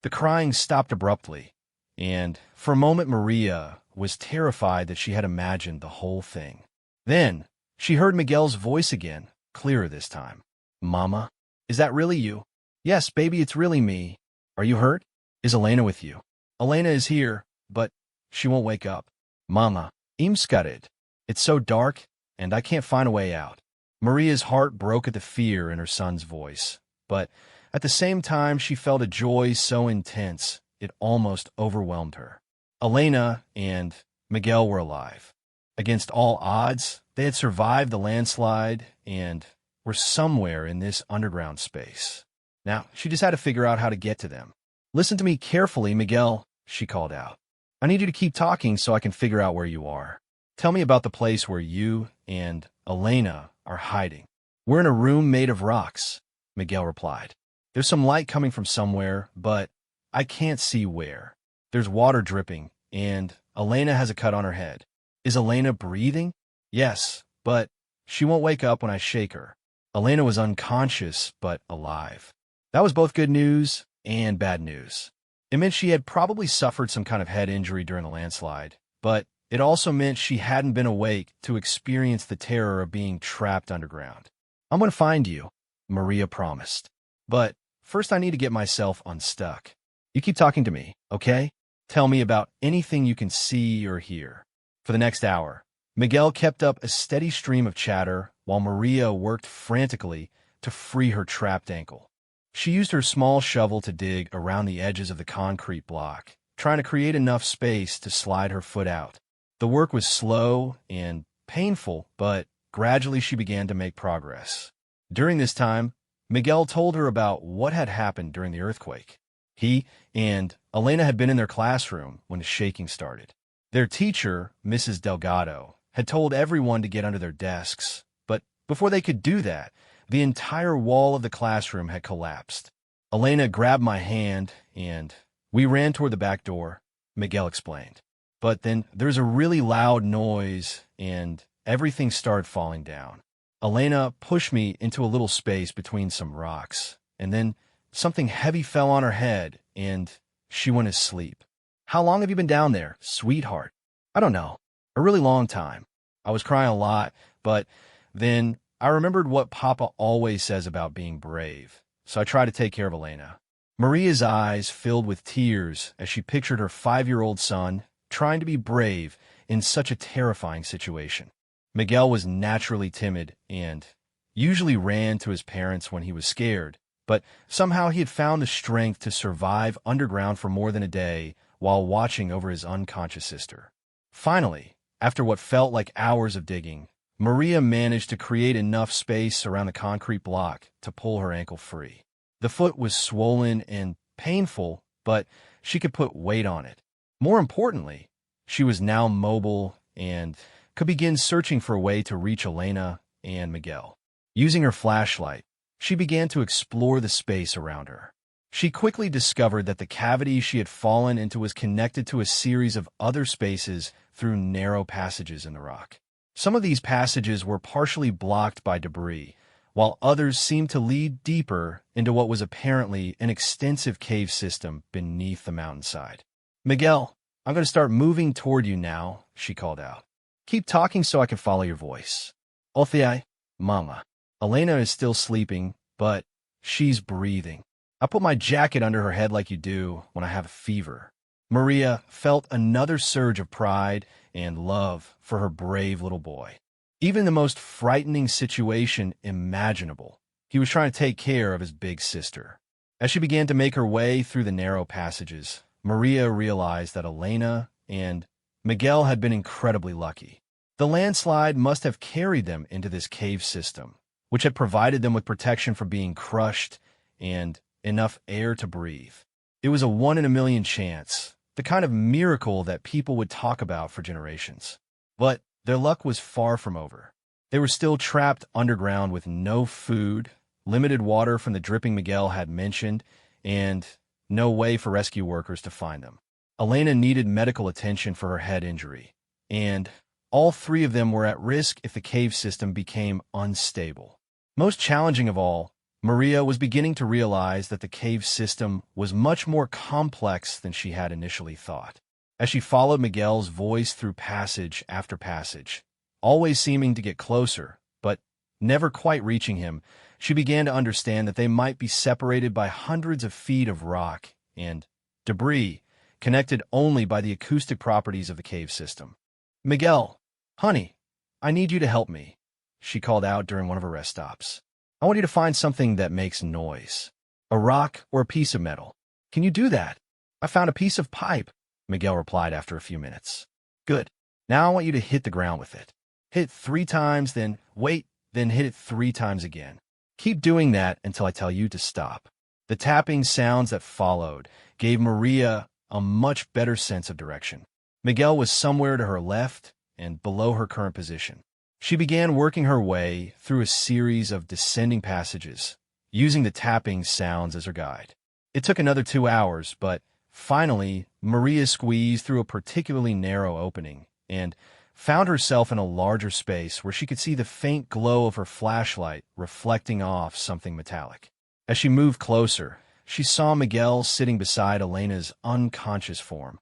A: The crying stopped abruptly, and for a moment Maria was terrified that she had imagined the whole thing. Then she heard Miguel's voice again, clearer this time. "Mama, is that really you?" "Yes, baby, it's really me. Are you hurt? Is Elena with you?" "Elena is here, but she won't wake up." "Mama, I'm scared. It's so dark, and I can't find a way out." Maria's heart broke at the fear in her son's voice, but at the same time she felt a joy so intense it almost overwhelmed her. Elena and Miguel were alive. Against all odds, they had survived the landslide and were somewhere in this underground space. Now, she just had to figure out how to get to them. "Listen to me carefully, Miguel," she called out. "I need you to keep talking so I can figure out where you are. Tell me about the place where you and Elena are hiding." "We're in a room made of rocks," Miguel replied. "There's some light coming from somewhere, but I can't see where. There's water dripping, and Elena has a cut on her head. Is Elena breathing? Yes, but she won't wake up when I shake her. Elena was unconscious, but alive. That was both good news and bad news. It meant she had probably suffered some kind of head injury during the landslide, but it also meant she hadn't been awake to experience the terror of being trapped underground. I'm going to find you, Maria promised. But first I need to get myself unstuck. You keep talking to me, okay? Tell me about anything you can see or hear. For the next hour, Miguel kept up a steady stream of chatter while Maria worked frantically to free her trapped ankle. She used her small shovel to dig around the edges of the concrete block, trying to create enough space to slide her foot out. The work was slow and painful, but gradually she began to make progress. During this time, Miguel told her about what had happened during the earthquake. He and Elena had been in their classroom when the shaking started. Their teacher, Mrs. Delgado, had told everyone to get under their desks, but before they could do that, the entire wall of the classroom had collapsed. Elena grabbed my hand, and we ran toward the back door, Miguel explained. But then there's a really loud noise, and everything started falling down. Elena pushed me into a little space between some rocks, and then something heavy fell on her head, and she went asleep. How long have you been down there, sweetheart? I don't know. A really long time. I was crying a lot, but then I remembered what Papa always says about being brave, so I tried to take care of Elena. Maria's eyes filled with tears as she pictured her 5-year-old son trying to be brave in such a terrifying situation. Miguel was naturally timid and usually ran to his parents when he was scared, but somehow he had found the strength to survive underground for more than a day while watching over his unconscious sister. Finally, after what felt like hours of digging, Maria managed to create enough space around the concrete block to pull her ankle free. The foot was swollen and painful, but she could put weight on it. More importantly, she was now mobile and could begin searching for a way to reach Elena and Miguel. Using her flashlight, she began to explore the space around her. She quickly discovered that the cavity she had fallen into was connected to a series of other spaces through narrow passages in the rock. Some of these passages were partially blocked by debris, while others seemed to lead deeper into what was apparently an extensive cave system beneath the mountainside. Miguel, I'm going to start moving toward you now, she called out. Keep talking so I can follow your voice. Othai, Mama. Elena is still sleeping, but she's breathing. I put my jacket under her head like you do when I have a fever. Maria felt another surge of pride and love for her brave little boy. Even the most frightening situation imaginable, he was trying to take care of his big sister. As she began to make her way through the narrow passages, Maria realized that Elena and Miguel had been incredibly lucky. The landslide must have carried them into this cave system, which had provided them with protection from being crushed and enough air to breathe. It was a 1 in a million chance, the kind of miracle that people would talk about for generations. But their luck was far from over. They were still trapped underground with no food, limited water from the dripping Miguel had mentioned, and no way for rescue workers to find them. Elena needed medical attention for her head injury, and all three of them were at risk if the cave system became unstable. Most challenging of all, Maria was beginning to realize that the cave system was much more complex than she had initially thought. As she followed Miguel's voice through passage after passage, always seeming to get closer, but never quite reaching him, she began to understand that they might be separated by hundreds of feet of rock and debris, connected only by the acoustic properties of the cave system. Miguel, honey, I need you to help me, she called out during one of her rest stops. I want you to find something that makes noise. A rock or a piece of metal. Can you do that? I found a piece of pipe, Miguel replied after a few minutes. Good. Now I want you to hit the ground with it. Hit 3 times, then wait, then hit it 3 times again. Keep doing that until I tell you to stop. The tapping sounds that followed gave Maria a much better sense of direction. Miguel was somewhere to her left and below her current position. She began working her way through a series of descending passages, using the tapping sounds as her guide. It took another 2 hours, but finally, Maria squeezed through a particularly narrow opening and found herself in a larger space where she could see the faint glow of her flashlight reflecting off something metallic. As she moved closer, she saw Miguel sitting beside Elena's unconscious form,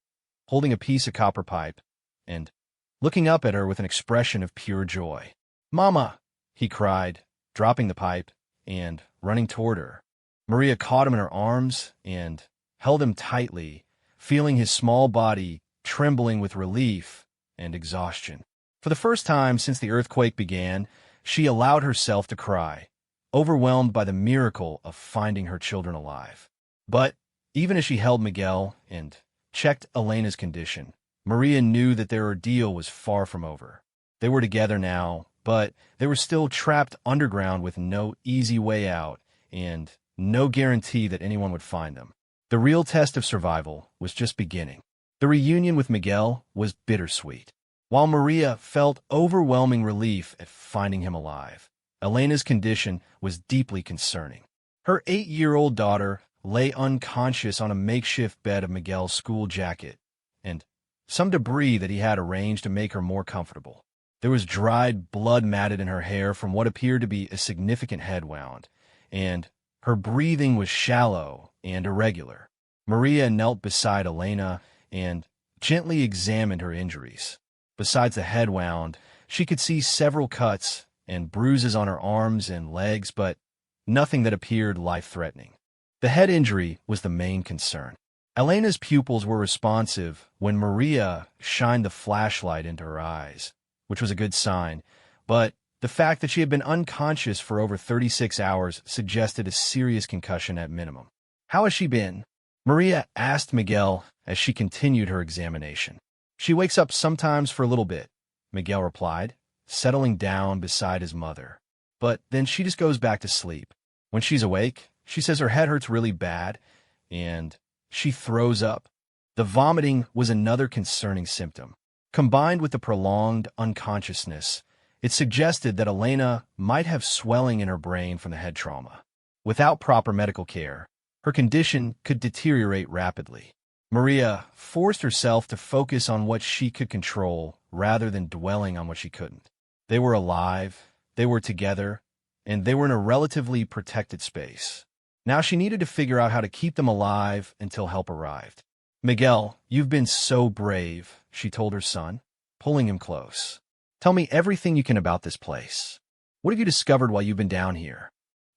A: holding a piece of copper pipe and looking up at her with an expression of pure joy. "Mama!" he cried, dropping the pipe and running toward her. Maria caught him in her arms and held him tightly, feeling his small body trembling with relief and exhaustion. For the first time since the earthquake began, she allowed herself to cry, overwhelmed by the miracle of finding her children alive. But even as she held Miguel and checked Elena's condition, Maria knew that their ordeal was far from over. They were together now, but they were still trapped underground with no easy way out and no guarantee that anyone would find them. The real test of survival was just beginning. The reunion with Miguel was bittersweet. While Maria felt overwhelming relief at finding him alive, Elena's condition was deeply concerning. Her 8-year-old daughter lay unconscious on a makeshift bed of Miguel's school jacket and some debris that he had arranged to make her more comfortable. There was dried blood matted in her hair from what appeared to be a significant head wound, and her breathing was shallow and irregular. Maria knelt beside Elena and gently examined her injuries. Besides the head wound, she could see several cuts and bruises on her arms and legs, but nothing that appeared life-threatening. The head injury was the main concern. Elena's pupils were responsive when Maria shined the flashlight into her eyes, which was a good sign, but the fact that she had been unconscious for over 36 hours suggested a serious concussion at minimum. "How has she been?" Maria asked Miguel as she continued her examination. "She wakes up sometimes for a little bit," Miguel replied, settling down beside his mother. "But then she just goes back to sleep. When she's awake, she says her head hurts really bad, and she throws up." The vomiting was another concerning symptom. Combined with the prolonged unconsciousness, it suggested that Elena might have swelling in her brain from the head trauma. Without proper medical care, her condition could deteriorate rapidly. Maria forced herself to focus on what she could control rather than dwelling on what she couldn't. They were alive, they were together, and they were in a relatively protected space. Now she needed to figure out how to keep them alive until help arrived. "Miguel, you've been so brave," she told her son, pulling him close. "Tell me everything you can about this place. What have you discovered while you've been down here?"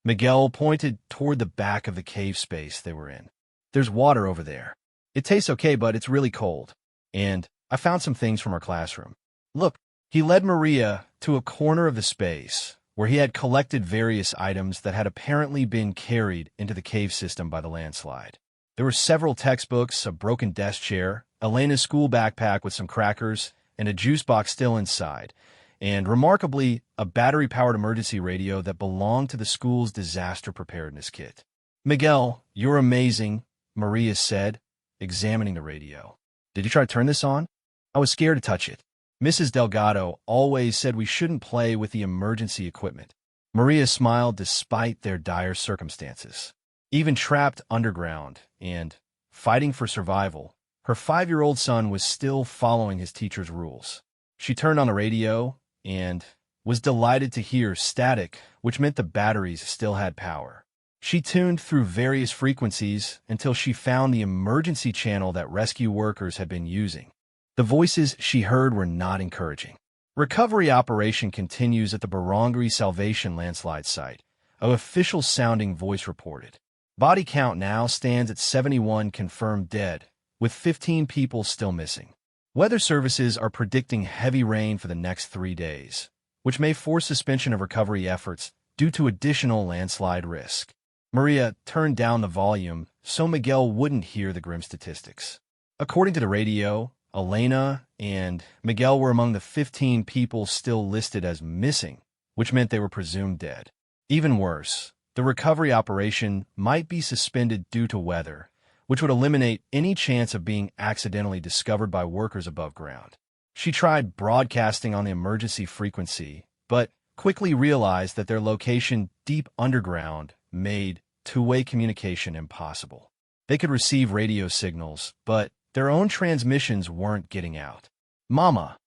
A: Miguel pointed toward the back of the cave space they were in. "There's water over there. It tastes okay, but it's really cold. And I found some things from our classroom. Look." He led Maria to a corner of the space where he had collected various items that had apparently been carried into the cave system by the landslide. There were several textbooks, a broken desk chair, Elena's school backpack with some crackers, and a juice box still inside, and remarkably, a battery-powered emergency radio that belonged to the school's disaster preparedness kit. "Miguel, you're amazing," Maria said, examining the radio. "Did you try to turn this on?" "I was scared to touch it. Mrs. Delgado always said we shouldn't play with the emergency equipment." Maria smiled despite their dire circumstances. Even trapped underground and fighting for survival, her 5-year-old son was still following his teacher's rules. She turned on the radio and was delighted to hear static, which meant the batteries still had power. She tuned through various frequencies until she found the emergency channel that rescue workers had been using. The voices she heard were not encouraging. "Recovery operation continues at the Barangay Salvation landslide site," an official-sounding voice reported. "Body count now stands at 71 confirmed dead, with 15 people still missing. Weather services are predicting heavy rain for the next 3 days, which may force suspension of recovery efforts due to additional landslide risk." Maria turned down the volume so Miguel wouldn't hear the grim statistics. According to the radio, Elena and Miguel were among the 15 people still listed as missing, which meant they were presumed dead. Even worse, the recovery operation might be suspended due to weather, which would eliminate any chance of being accidentally discovered by workers above ground. She tried broadcasting on the emergency frequency, but quickly realized that their location deep underground made two-way communication impossible. They could receive radio signals, but their own transmissions weren't getting out. "Mama,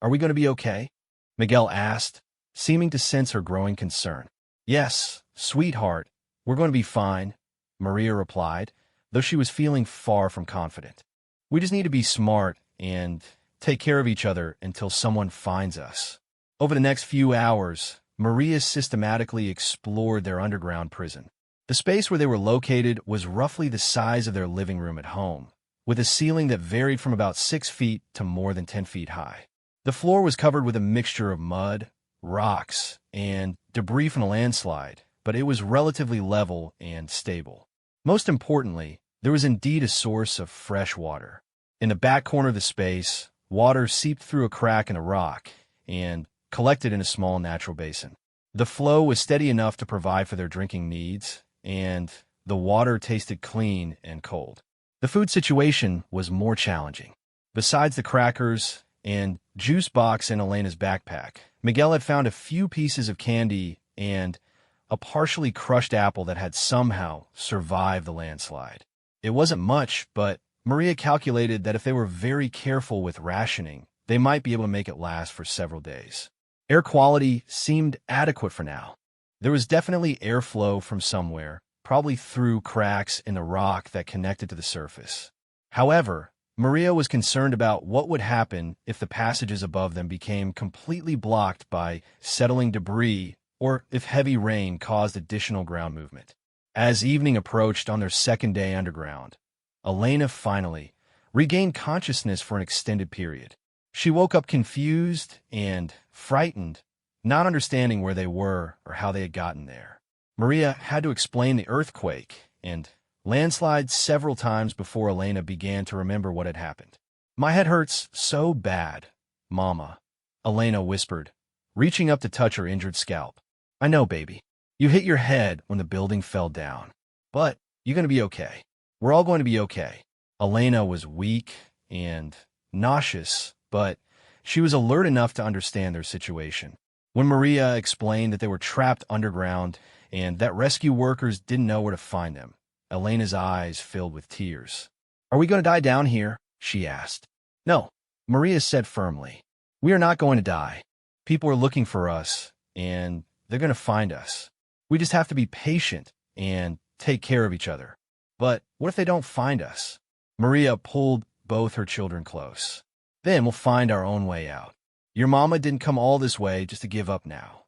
A: are we going to be okay?" Miguel asked, seeming to sense her growing concern. "Yes, sweetheart, we're going to be fine," Maria replied, though she was feeling far from confident. "We just need to be smart and take care of each other until someone finds us." Over the next few hours, Maria systematically explored their underground prison. The space where they were located was roughly the size of their living room at home, with a ceiling that varied from about 6 feet to more than 10 feet high. The floor was covered with a mixture of mud, rocks, and debris from a landslide, but it was relatively level and stable. Most importantly, there was indeed a source of fresh water. In the back corner of the space, water seeped through a crack in a rock and collected in a small natural basin. The flow was steady enough to provide for their drinking needs, and the water tasted clean and cold. The food situation was more challenging. Besides the crackers and juice box in Elena's backpack, Miguel had found a few pieces of candy and a partially crushed apple that had somehow survived the landslide. It wasn't much, but Maria calculated that if they were very careful with rationing, they might be able to make it last for several days. Air quality seemed adequate for now. There was definitely airflow from somewhere, probably through cracks in the rock that connected to the surface. However, Maria was concerned about what would happen if the passages above them became completely blocked by settling debris or if heavy rain caused additional ground movement. As evening approached on their second day underground, Elena finally regained consciousness for an extended period. She woke up confused and frightened, not understanding where they were or how they had gotten there. Maria had to explain the earthquake and landslide several times before Elena began to remember what had happened. "My head hurts so bad, Mama," Elena whispered, reaching up to touch her injured scalp. "I know, baby. You hit your head when the building fell down. But you're going to be okay. We're all going to be okay." Elena was weak and nauseous, but she was alert enough to understand their situation. When Maria explained that they were trapped underground and that rescue workers didn't know where to find them, Elena's eyes filled with tears. "Are we going to die down here?" she asked. "No," Maria said firmly. "We are not going to die. People are looking for us, and they're going to find us. We just have to be patient and take care of each other." "But what if they don't find us?" Maria pulled both her children close. "Then we'll find our own way out. Your mama didn't come all this way just to give up now."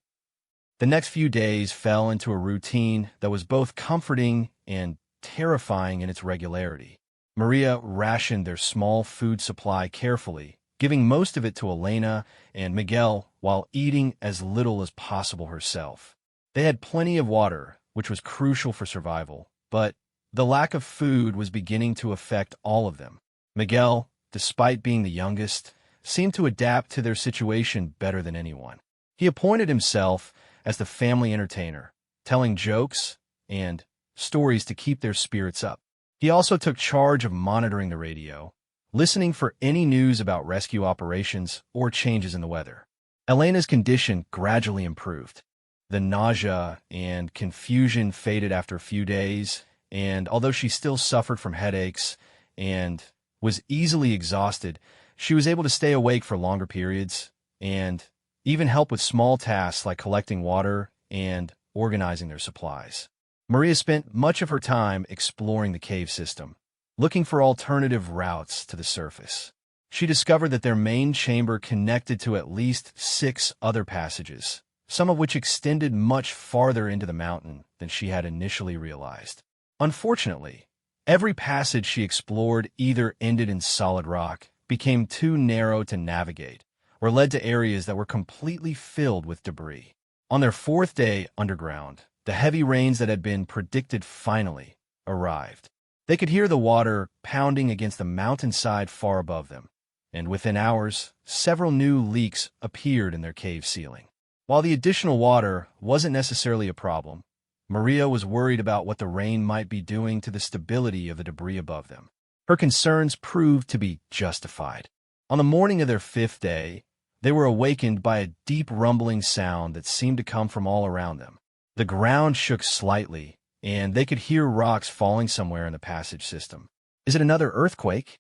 A: The next few days fell into a routine that was both comforting and terrifying in its regularity. Maria rationed their small food supply carefully, giving most of it to Elena and Miguel while eating as little as possible herself. They had plenty of water, which was crucial for survival, but the lack of food was beginning to affect all of them. Miguel, despite being the youngest, seemed to adapt to their situation better than anyone. He appointed himself as the family entertainer, telling jokes and stories to keep their spirits up. He also took charge of monitoring the radio, listening for any news about rescue operations or changes in the weather. Elena's condition gradually improved. The nausea and confusion faded after a few days, and although she still suffered from headaches and was easily exhausted, she was able to stay awake for longer periods and even help with small tasks like collecting water and organizing their supplies. Maria spent much of her time exploring the cave system, looking for alternative routes to the surface. She discovered that their main chamber connected to at least 6 other passages, some of which extended much farther into the mountain than she had initially realized. Unfortunately, every passage she explored either ended in solid rock, became too narrow to navigate, or led to areas that were completely filled with debris. On their 4th day underground, the heavy rains that had been predicted finally arrived. They could hear the water pounding against the mountainside far above them, and within hours, several new leaks appeared in their cave ceiling. While the additional water wasn't necessarily a problem, Maria was worried about what the rain might be doing to the stability of the debris above them. Her concerns proved to be justified. On the morning of their 5th day, they were awakened by a deep rumbling sound that seemed to come from all around them. The ground shook slightly, and they could hear rocks falling somewhere in the passage system. "Is it another earthquake?"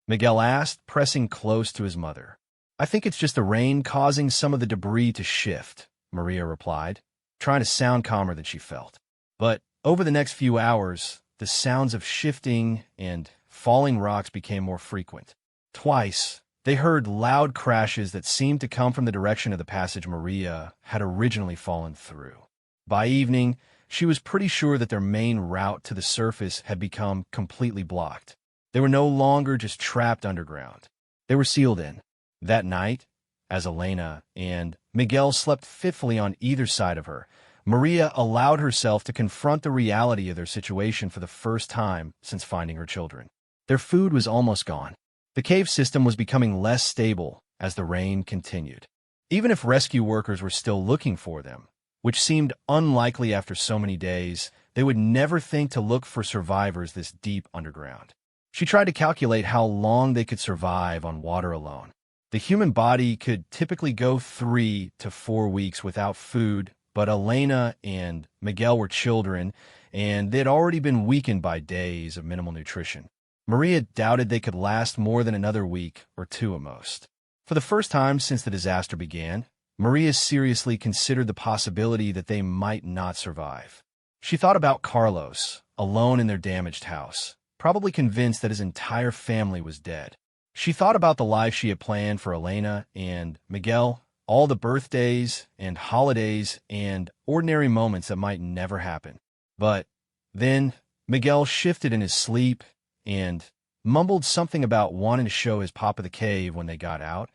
A: Miguel asked, pressing close to his mother. "I think it's just the rain causing some of the debris to shift," Maria replied, trying to sound calmer than she felt. But over the next few hours, the sounds of shifting and falling rocks became more frequent. Twice, they heard loud crashes that seemed to come from the direction of the passage Maria had originally fallen through. By evening, she was pretty sure that their main route to the surface had become completely blocked. They were no longer just trapped underground. They were sealed in. That night, as Elena and Miguel slept fitfully on either side of her, Maria allowed herself to confront the reality of their situation for the first time since finding her children. Their food was almost gone. The cave system was becoming less stable as the rain continued. Even if rescue workers were still looking for them, which seemed unlikely after so many days, they would never think to look for survivors this deep underground. She tried to calculate how long they could survive on water alone. The human body could typically go 3 to 4 weeks without food, but Elena and Miguel were children, and they had already been weakened by days of minimal nutrition. Maria doubted they could last more than another week or two at most. For the first time since the disaster began, Maria seriously considered the possibility that they might not survive. She thought about Carlos, alone in their damaged house, probably convinced that his entire family was dead. She thought about the life she had planned for Elena and Miguel, all the birthdays and holidays and ordinary moments that might never happen. But then Miguel shifted in his sleep and mumbled something about wanting to show his papa the cave when they got out,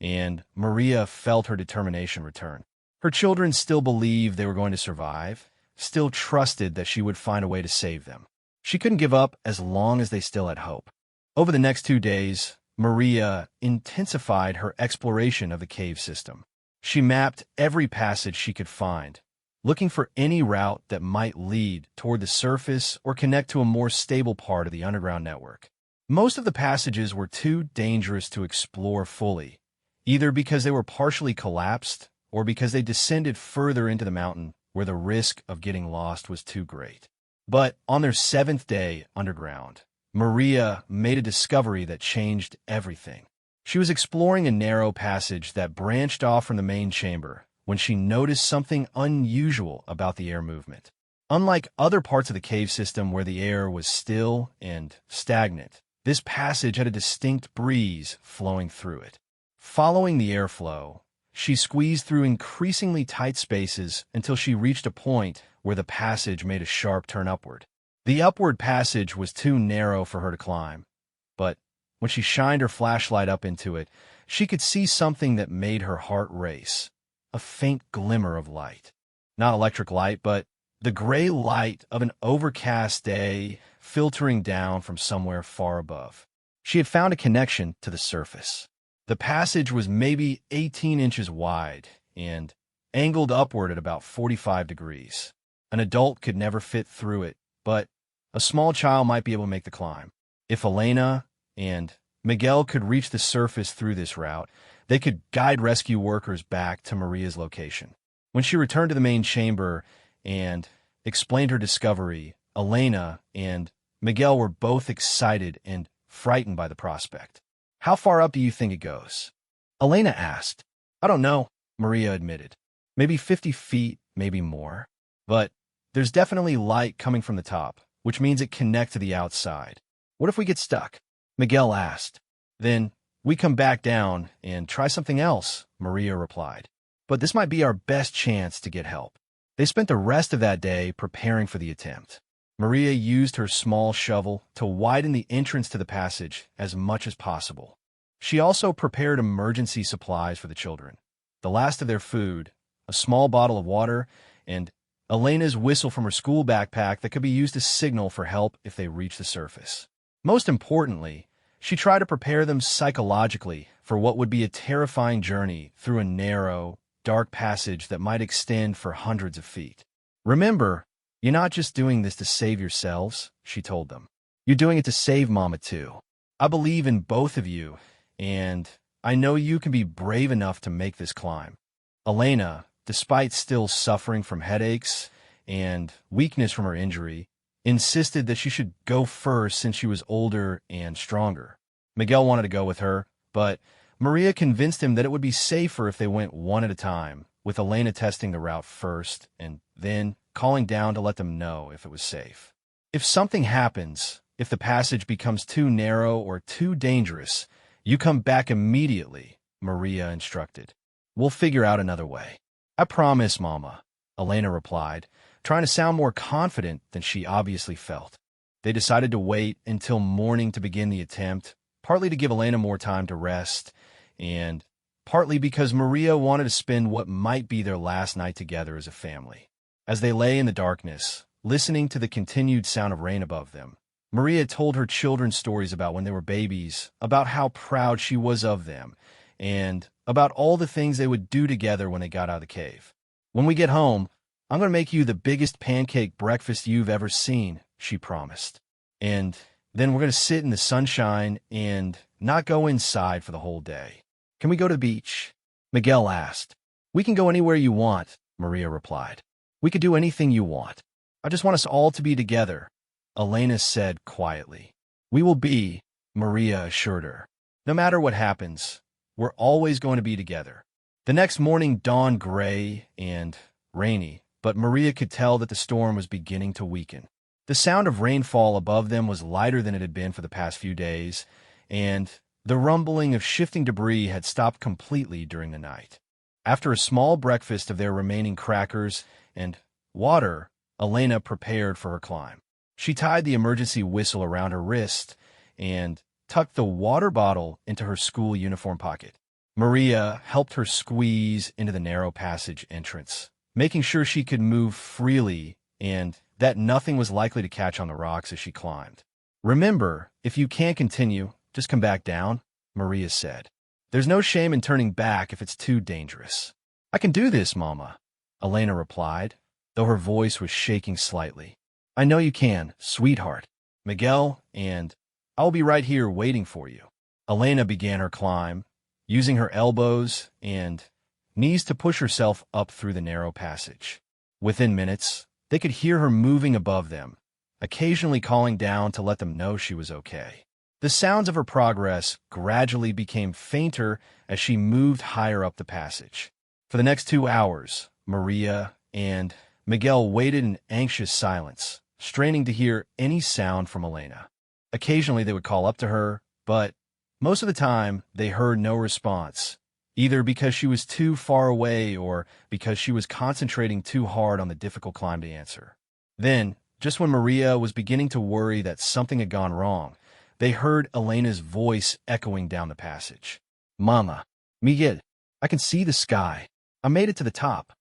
A: and Maria felt her determination return. Her children still believed they were going to survive, still trusted that she would find a way to save them. She couldn't give up as long as they still had hope. Over the next 2 days, Maria intensified her exploration of the cave system. She mapped every passage she could find, looking for any route that might lead toward the surface or connect to a more stable part of the underground network. Most of the passages were too dangerous to explore fully, either because they were partially collapsed or because they descended further into the mountain where the risk of getting lost was too great. But on their 7th day underground, Maria made a discovery that changed everything. She was exploring a narrow passage that branched off from the main chamber when she noticed something unusual about the air movement. Unlike other parts of the cave system where the air was still and stagnant, this passage had a distinct breeze flowing through it. Following the airflow, she squeezed through increasingly tight spaces until she reached a point where the passage made a sharp turn upward. The upward passage was too narrow for her to climb, but when she shined her flashlight up into it, she could see something that made her heart race. A faint glimmer of light. Not electric light, but the gray light of an overcast day filtering down from somewhere far above. She had found a connection to the surface. The passage was maybe 18 inches wide and angled upward at about 45 degrees. An adult could never fit through it, but a small child might be able to make the climb. If Elena and Miguel could reach the surface through this route, they could guide rescue workers back to Maria's location. When she returned to the main chamber and explained her discovery, Elena and Miguel were both excited and frightened by the prospect. "How far up do you think it goes?" Elena asked. "I don't know," Maria admitted. "Maybe 50 feet, maybe more. But there's definitely light coming from the top, which means it connects to the outside. What if we get stuck?" Miguel asked. "Then we come back down and try something else," Maria replied. "But this might be our best chance to get help." They spent the rest of that day preparing for the attempt. Maria used her small shovel to widen the entrance to the passage as much as possible. She also prepared emergency supplies for the children, the last of their food, a small bottle of water, and Elena's whistle from her school backpack that could be used to signal for help if they reached the surface. Most importantly, she tried to prepare them psychologically for what would be a terrifying journey through a narrow, dark passage that might extend for hundreds of feet. "Remember, you're not just doing this to save yourselves," she told them. "You're doing it to save Mama too. I believe in both of you, and I know you can be brave enough to make this climb." Elena, despite still suffering from headaches and weakness from her injury, insisted that she should go first since she was older and stronger. Miguel wanted to go with her, but Maria convinced him that it would be safer if they went one at a time, with Elena testing the route first and then calling down to let them know if it was safe. If something happens, if the passage becomes too narrow or too dangerous, you come back immediately, Maria instructed. We'll figure out another way. I promise, Mama, Elena replied, trying to sound more confident than she obviously felt. They decided to wait until morning to begin the attempt, partly to give Elena more time to rest, and partly because Maria wanted to spend what might be their last night together as a family. As they lay in the darkness, listening to the continued sound of rain above them, Maria told her children stories about when they were babies, about how proud she was of them, and about all the things they would do together when they got out of the cave. When we get home, I'm going to make you the biggest pancake breakfast you've ever seen, she promised. And then we're going to sit in the sunshine and not go inside for the whole day. Can we go to the beach? Miguel asked. We can go anywhere you want, Maria replied. We could do anything you want. I just want us all to be together, Elena said quietly. We will be, Maria assured her. No matter what happens, we're always going to be together. The next morning dawned gray and rainy, but Maria could tell that the storm was beginning to weaken. The sound of rainfall above them was lighter than it had been for the past few days, and the rumbling of shifting debris had stopped completely during the night. After a small breakfast of their remaining crackers and water, Elena prepared for her climb. She tied the emergency whistle around her wrist and tucked the water bottle into her school uniform pocket. Maria helped her squeeze into the narrow passage entrance, making sure she could move freely and that nothing was likely to catch on the rocks as she climbed. Remember, if you can't continue, just come back down, Maria said. There's no shame in turning back if it's too dangerous. I can do this, Mama, Elena replied, though her voice was shaking slightly. I know you can, sweetheart. Miguel, and I'll be right here waiting for you. Elena began her climb, using her elbows and knees to push herself up through the narrow passage. Within minutes, they could hear her moving above them, occasionally calling down to let them know she was okay. The sounds of her progress gradually became fainter as she moved higher up the passage. For the next 2 hours, Maria and Miguel waited in anxious silence, straining to hear any sound from Elena. Occasionally they would call up to her, but most of the time they heard no response, either because she was too far away or because she was concentrating too hard on the difficult climb to answer. Then, just when Maria was beginning to worry that something had gone wrong, they heard Elena's voice echoing down the passage. Mama, Miguel, I can see the sky. I made it to the top.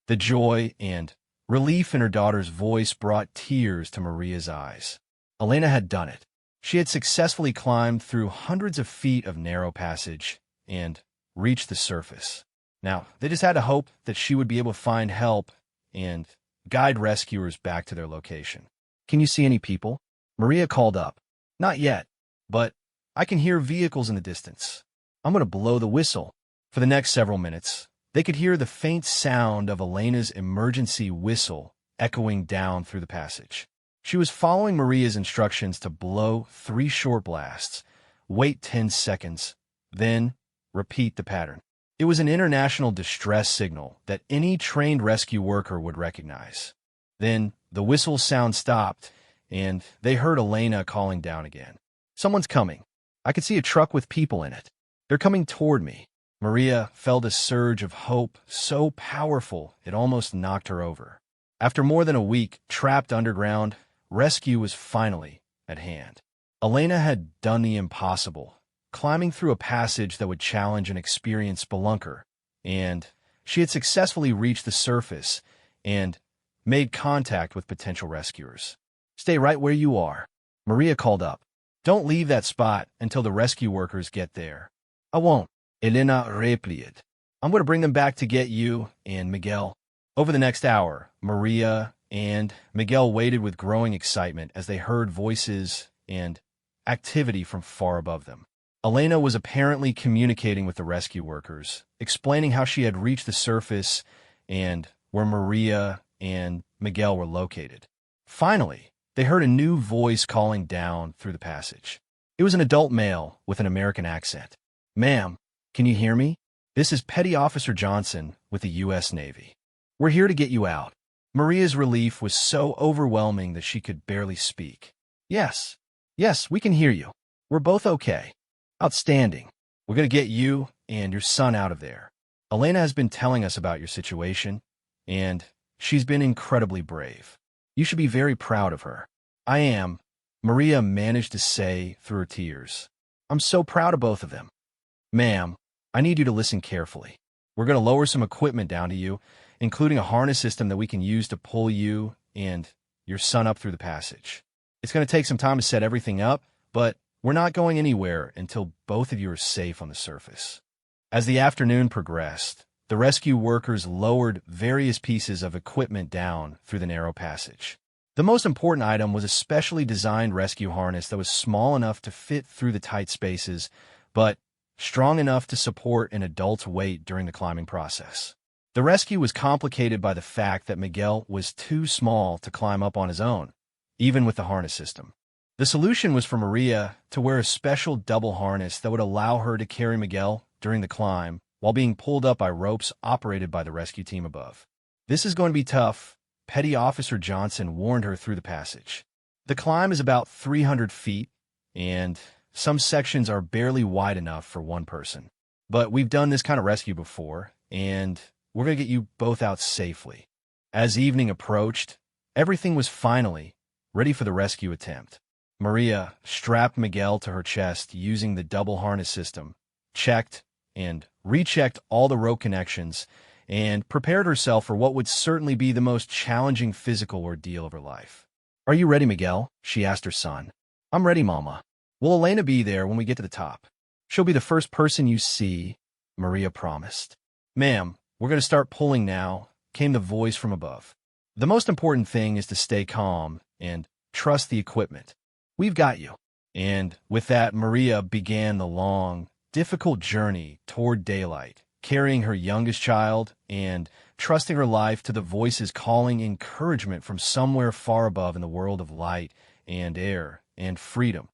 A: The joy and relief in her daughter's voice brought tears to Maria's eyes. Elena had done it. She had successfully climbed through hundreds of feet of narrow passage and reached the surface. Now, they just had to hope that she would be able to find help and guide rescuers back to their location. Can you see any people? Maria called up. Not yet, but I can hear vehicles in the distance. I'm going to blow the whistle. For the next several minutes, they could hear the faint sound of Elena's emergency whistle echoing down through the passage. She was following Maria's instructions to blow 3 short blasts, wait 10 seconds, then repeat the pattern. It was an international distress signal that any trained rescue worker would recognize. Then the whistle sound stopped, and they heard Elena calling down again. Someone's coming. I could see a truck with people in it. They're coming toward me. Maria felt a surge of hope so powerful it almost knocked her over. After more than a week trapped underground, rescue was finally at hand. Elena had done the impossible, climbing through a passage that would challenge an experienced spelunker, and she had successfully reached the surface and made contact with potential rescuers. Stay right where you are, Maria called up. Don't leave that spot until the rescue workers get there. I won't, Elena replied. I'm going to bring them back to get you and Miguel. Over the next hour, Maria and Miguel waited with growing excitement as they heard voices and activity from far above them. Elena was apparently communicating with the rescue workers, explaining how she had reached the surface and where Maria and Miguel were located. Finally, they heard a new voice calling down through the passage. It was an adult male with an American accent. "Ma'am, can you hear me? This is Petty Officer Johnson with the U.S. Navy. We're here to get you out." Maria's relief was so overwhelming that she could barely speak. Yes, we can hear you. We're both okay." "Outstanding. We're going to get you and your son out of there. Elena has been telling us about your situation, and she's been incredibly brave. You should be very proud of her." "I am," Maria managed to say through her tears. "I'm so proud of both of them." "Ma'am, I need you to listen carefully. We're going to lower some equipment down to you, including a harness system that we can use to pull you and your son up through the passage. It's going to take some time to set everything up, but we're not going anywhere until both of you are safe on the surface." As the afternoon progressed, the rescue workers lowered various pieces of equipment down through the narrow passage. The most important item was a specially designed rescue harness that was small enough to fit through the tight spaces, but strong enough to support an adult's weight during the climbing process. The rescue was complicated by the fact that Miguel was too small to climb up on his own, even with the harness system. The solution was for Maria to wear a special double harness that would allow her to carry Miguel during the climb while being pulled up by ropes operated by the rescue team above. "This is going to be tough," Petty Officer Johnson warned her through the passage. "The climb is about 300 feet, and some sections are barely wide enough for one person. But we've done this kind of rescue before, and we're going to get you both out safely." As evening approached, everything was finally ready for the rescue attempt. Maria strapped Miguel to her chest using the double harness system, checked and rechecked all the rope connections, and prepared herself for what would certainly be the most challenging physical ordeal of her life. "Are you ready, Miguel?" she asked her son. "I'm ready, Mama. Will Elena be there when we get to the top?" "She'll be the first person you see," Maria promised. "Ma'am, we're going to start pulling now," came the voice from above. "The most important thing is to stay calm and trust the equipment. We've got you." And with that, Maria began the long, difficult journey toward daylight, carrying her youngest child and trusting her life to the voices calling encouragement from somewhere far above in the world of light and air and freedom.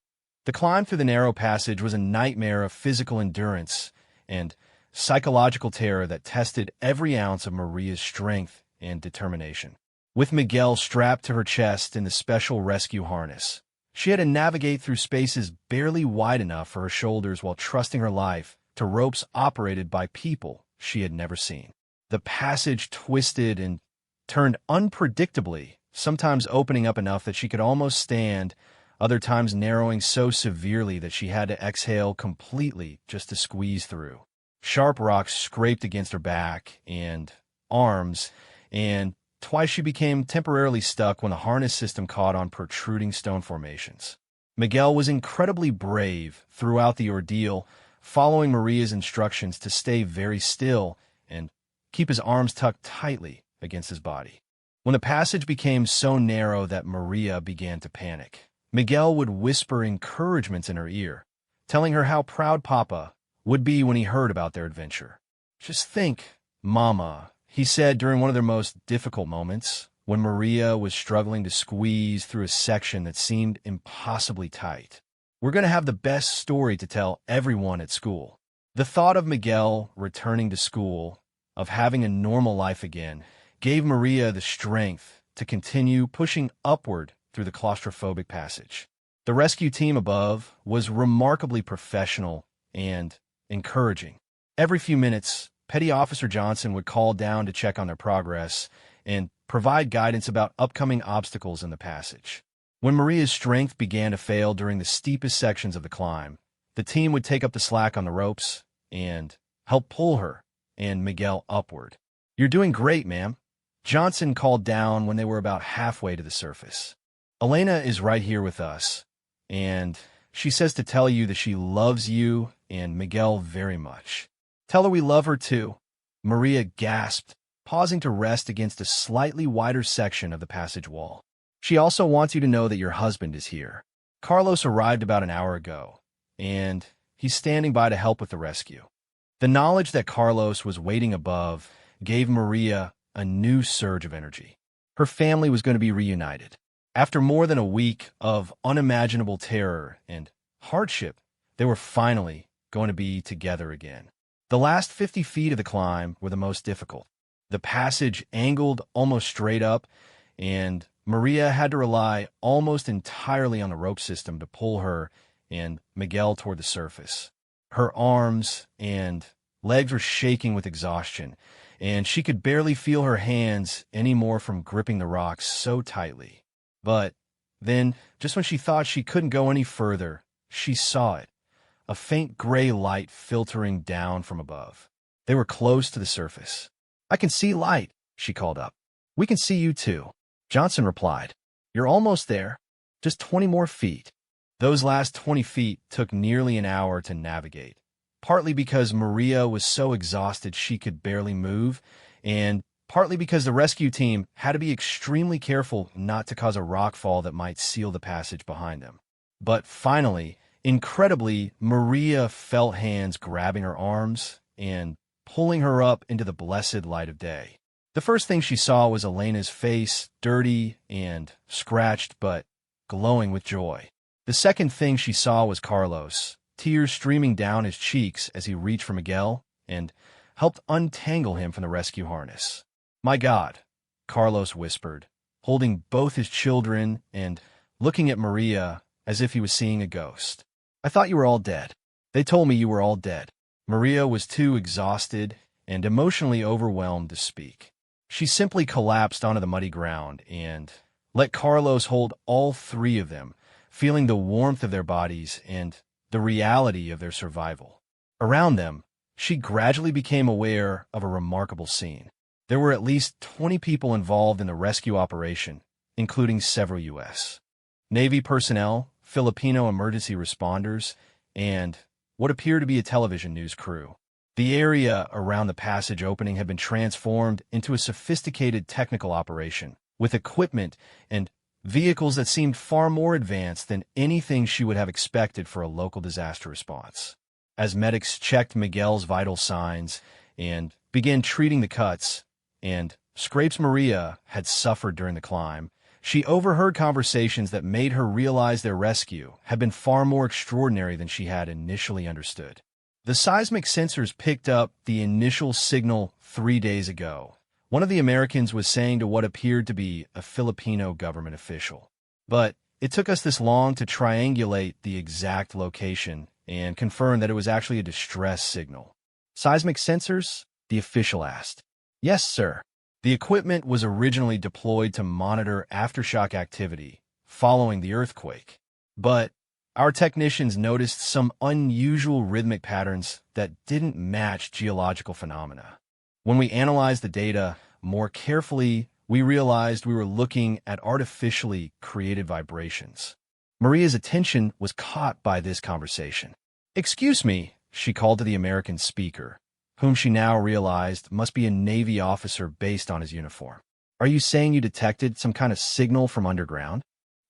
A: The climb through the narrow passage was a nightmare of physical endurance and psychological terror that tested every ounce of Maria's strength and determination. With Miguel strapped to her chest in the special rescue harness, she had to navigate through spaces barely wide enough for her shoulders while trusting her life to ropes operated by people she had never seen. The passage twisted and turned unpredictably, sometimes opening up enough that she could almost stand, other times narrowing so severely that she had to exhale completely just to squeeze through. Sharp rocks scraped against her back and arms, and twice she became temporarily stuck when the harness system caught on protruding stone formations. Miguel was incredibly brave throughout the ordeal, following Maria's instructions to stay very still and keep his arms tucked tightly against his body. When the passage became so narrow that Maria began to panic, Miguel would whisper encouragements in her ear, telling her how proud Papa would be when he heard about their adventure. "Just think, Mama," he said during one of their most difficult moments, when Maria was struggling to squeeze through a section that seemed impossibly tight. "We're going to have the best story to tell everyone at school." The thought of Miguel returning to school, of having a normal life again, gave Maria the strength to continue pushing upward through the claustrophobic passage. The rescue team above was remarkably professional and encouraging. Every few minutes, Petty Officer Johnson would call down to check on their progress and provide guidance about upcoming obstacles in the passage. When Maria's strength began to fail during the steepest sections of the climb, the team would take up the slack on the ropes and help pull her and Miguel upward. "You're doing great, ma'am," Johnson called down when they were about halfway to the surface. "Elena is right here with us, and she says to tell you that she loves you and Miguel very much." "Tell her we love her too," Maria gasped, pausing to rest against a slightly wider section of the passage wall. "She also wants you to know that your husband is here. Carlos arrived about an hour ago, and he's standing by to help with the rescue." The knowledge that Carlos was waiting above gave Maria a new surge of energy. Her family was going to be reunited. After more than a week of unimaginable terror and hardship, they were finally going to be together again. The last 50 feet of the climb were the most difficult. The passage angled almost straight up, and Maria had to rely almost entirely on the rope system to pull her and Miguel toward the surface. Her arms and legs were shaking with exhaustion, and she could barely feel her hands anymore from gripping the rocks so tightly. But then, just when she thought she couldn't go any further, she saw it, a faint gray light filtering down from above. They were close to the surface. "I can see light," she called up. "We can see you too," Johnson replied. "You're almost there. Just 20 more feet." Those last 20 feet took nearly an hour to navigate, partly because Maria was so exhausted she could barely move, and partly because the rescue team had to be extremely careful not to cause a rock fall that might seal the passage behind them. But finally, incredibly, Maria felt hands grabbing her arms and pulling her up into the blessed light of day. The first thing she saw was Elena's face, dirty and scratched but glowing with joy. The second thing she saw was Carlos, tears streaming down his cheeks as he reached for Miguel and helped untangle him from the rescue harness. "My God," Carlos whispered, holding both his children and looking at Maria as if he was seeing a ghost. "I thought you were all dead. They told me you were all dead." Maria was too exhausted and emotionally overwhelmed to speak. She simply collapsed onto the muddy ground and let Carlos hold all three of them, feeling the warmth of their bodies and the reality of their survival. Around them, she gradually became aware of a remarkable scene. There were at least 20 people involved in the rescue operation, including several U.S. Navy personnel, Filipino emergency responders, and what appeared to be a television news crew. The area around the passage opening had been transformed into a sophisticated technical operation, with equipment and vehicles that seemed far more advanced than anything she would have expected for a local disaster response. As medics checked Miguel's vital signs and began treating the cuts and scrapes Maria had suffered during the climb, she overheard conversations that made her realize their rescue had been far more extraordinary than she had initially understood. The seismic sensors picked up the initial signal 3 days ago. One of the Americans was saying to what appeared to be a Filipino government official. But it took us this long to triangulate the exact location and confirm that it was actually a distress signal. "Seismic sensors?" the official asked. "Yes, sir." The equipment was originally deployed to monitor aftershock activity following the earthquake. But our technicians noticed some unusual rhythmic patterns that didn't match geological phenomena. When we analyzed the data more carefully, we realized we were looking at artificially created vibrations. Maria's attention was caught by this conversation. "Excuse me," she called to the American speaker, whom she now realized must be a Navy officer based on his uniform. "Are you saying you detected some kind of signal from underground?"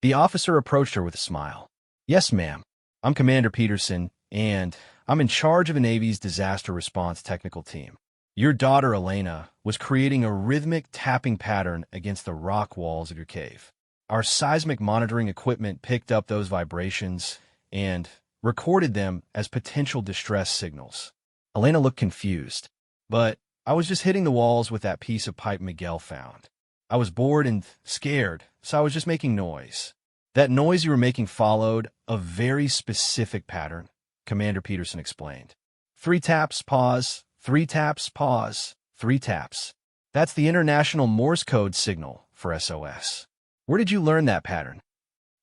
A: The officer approached her with a smile. "Yes, ma'am. I'm Commander Peterson, and I'm in charge of the Navy's disaster response technical team. Your daughter, Elena, was creating a rhythmic tapping pattern against the rock walls of your cave. Our seismic monitoring equipment picked up those vibrations and recorded them as potential distress signals." Elena looked confused. "But I was just hitting the walls with that piece of pipe Miguel found. I was bored and scared, so I was just making noise." "That noise you were making followed a very specific pattern," Commander Peterson explained. 3 taps, pause, 3 taps, pause, 3 taps. That's the International Morse code signal for SOS. Where did you learn that pattern?"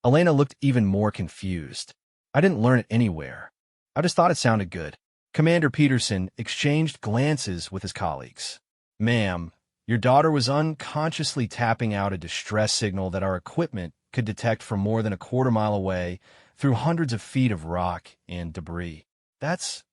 A: Elena looked even more confused. "I didn't learn it anywhere. I just thought it sounded good." Commander Peterson exchanged glances with his colleagues. "Ma'am, your daughter was unconsciously tapping out a distress signal that our equipment could detect from more than a quarter-mile away through hundreds of feet of rock and debris. That's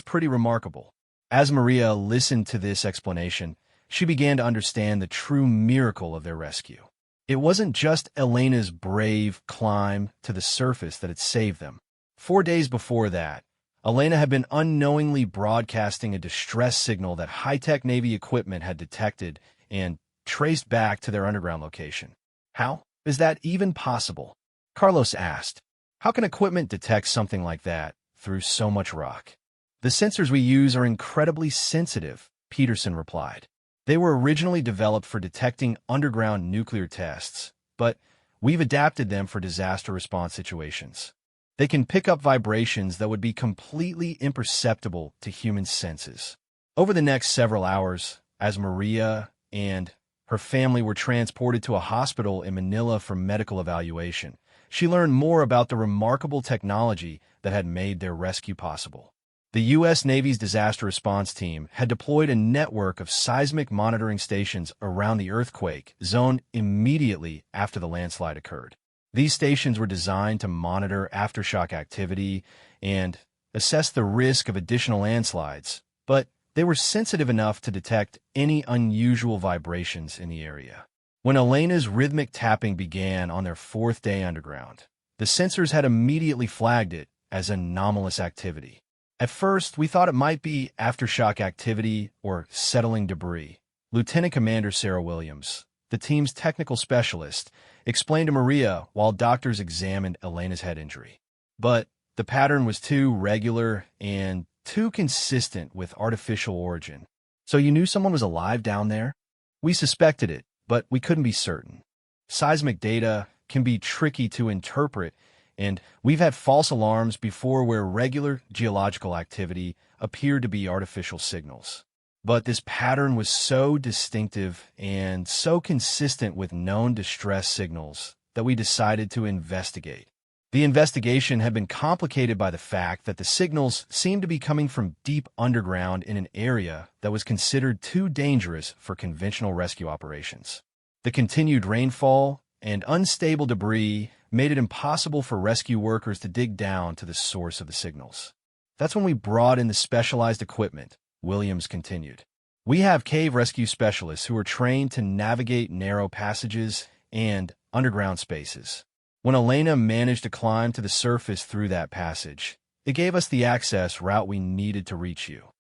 A: pretty remarkable." As Maria listened to this explanation, she began to understand the true miracle of their rescue. It wasn't just Elena's brave climb to the surface that had saved them. 4 days before that, Elena had been unknowingly broadcasting a distress signal that high-tech Navy equipment had detected and traced back to their underground location. How is that even possible? Carlos asked. How can equipment detect something like that through so much rock? The sensors we use are incredibly sensitive, Peterson replied. They were originally developed for detecting underground nuclear tests, but we've adapted them for disaster response situations. They can pick up vibrations that would be completely imperceptible to human senses. Over the next several hours, as Maria and her family were transported to a hospital in Manila for medical evaluation, she learned more about the remarkable technology that had made their rescue possible. The U.S. Navy's disaster response team had deployed a network of seismic monitoring stations around the earthquake zone immediately after the landslide occurred. These stations were designed to monitor aftershock activity and assess the risk of additional landslides, but they were sensitive enough to detect any unusual vibrations in the area. When Elena's rhythmic tapping began on their fourth day underground, the sensors had immediately flagged it as anomalous activity. At first, we thought it might be aftershock activity or settling debris. Lieutenant Commander Sarah Williams, the team's technical specialist, explained to Maria while doctors examined Elena's head injury. But the pattern was too regular and too consistent with artificial origin. So you knew someone was alive down there? We suspected it, but we couldn't be certain. Seismic data can be tricky to interpret, and we've had false alarms before where regular geological activity appeared to be artificial signals. But this pattern was so distinctive and so consistent with known distress signals that we decided to investigate. The investigation had been complicated by the fact that the signals seemed to be coming from deep underground in an area that was considered too dangerous for conventional rescue operations. The continued rainfall and unstable debris made it impossible for rescue workers to dig down to the source of the signals. That's when we brought in the specialized equipment, Williams continued. We have cave rescue specialists who are trained to navigate narrow passages and underground spaces. When Elena managed to climb to the surface through that passage, it gave us the access route we needed to reach you.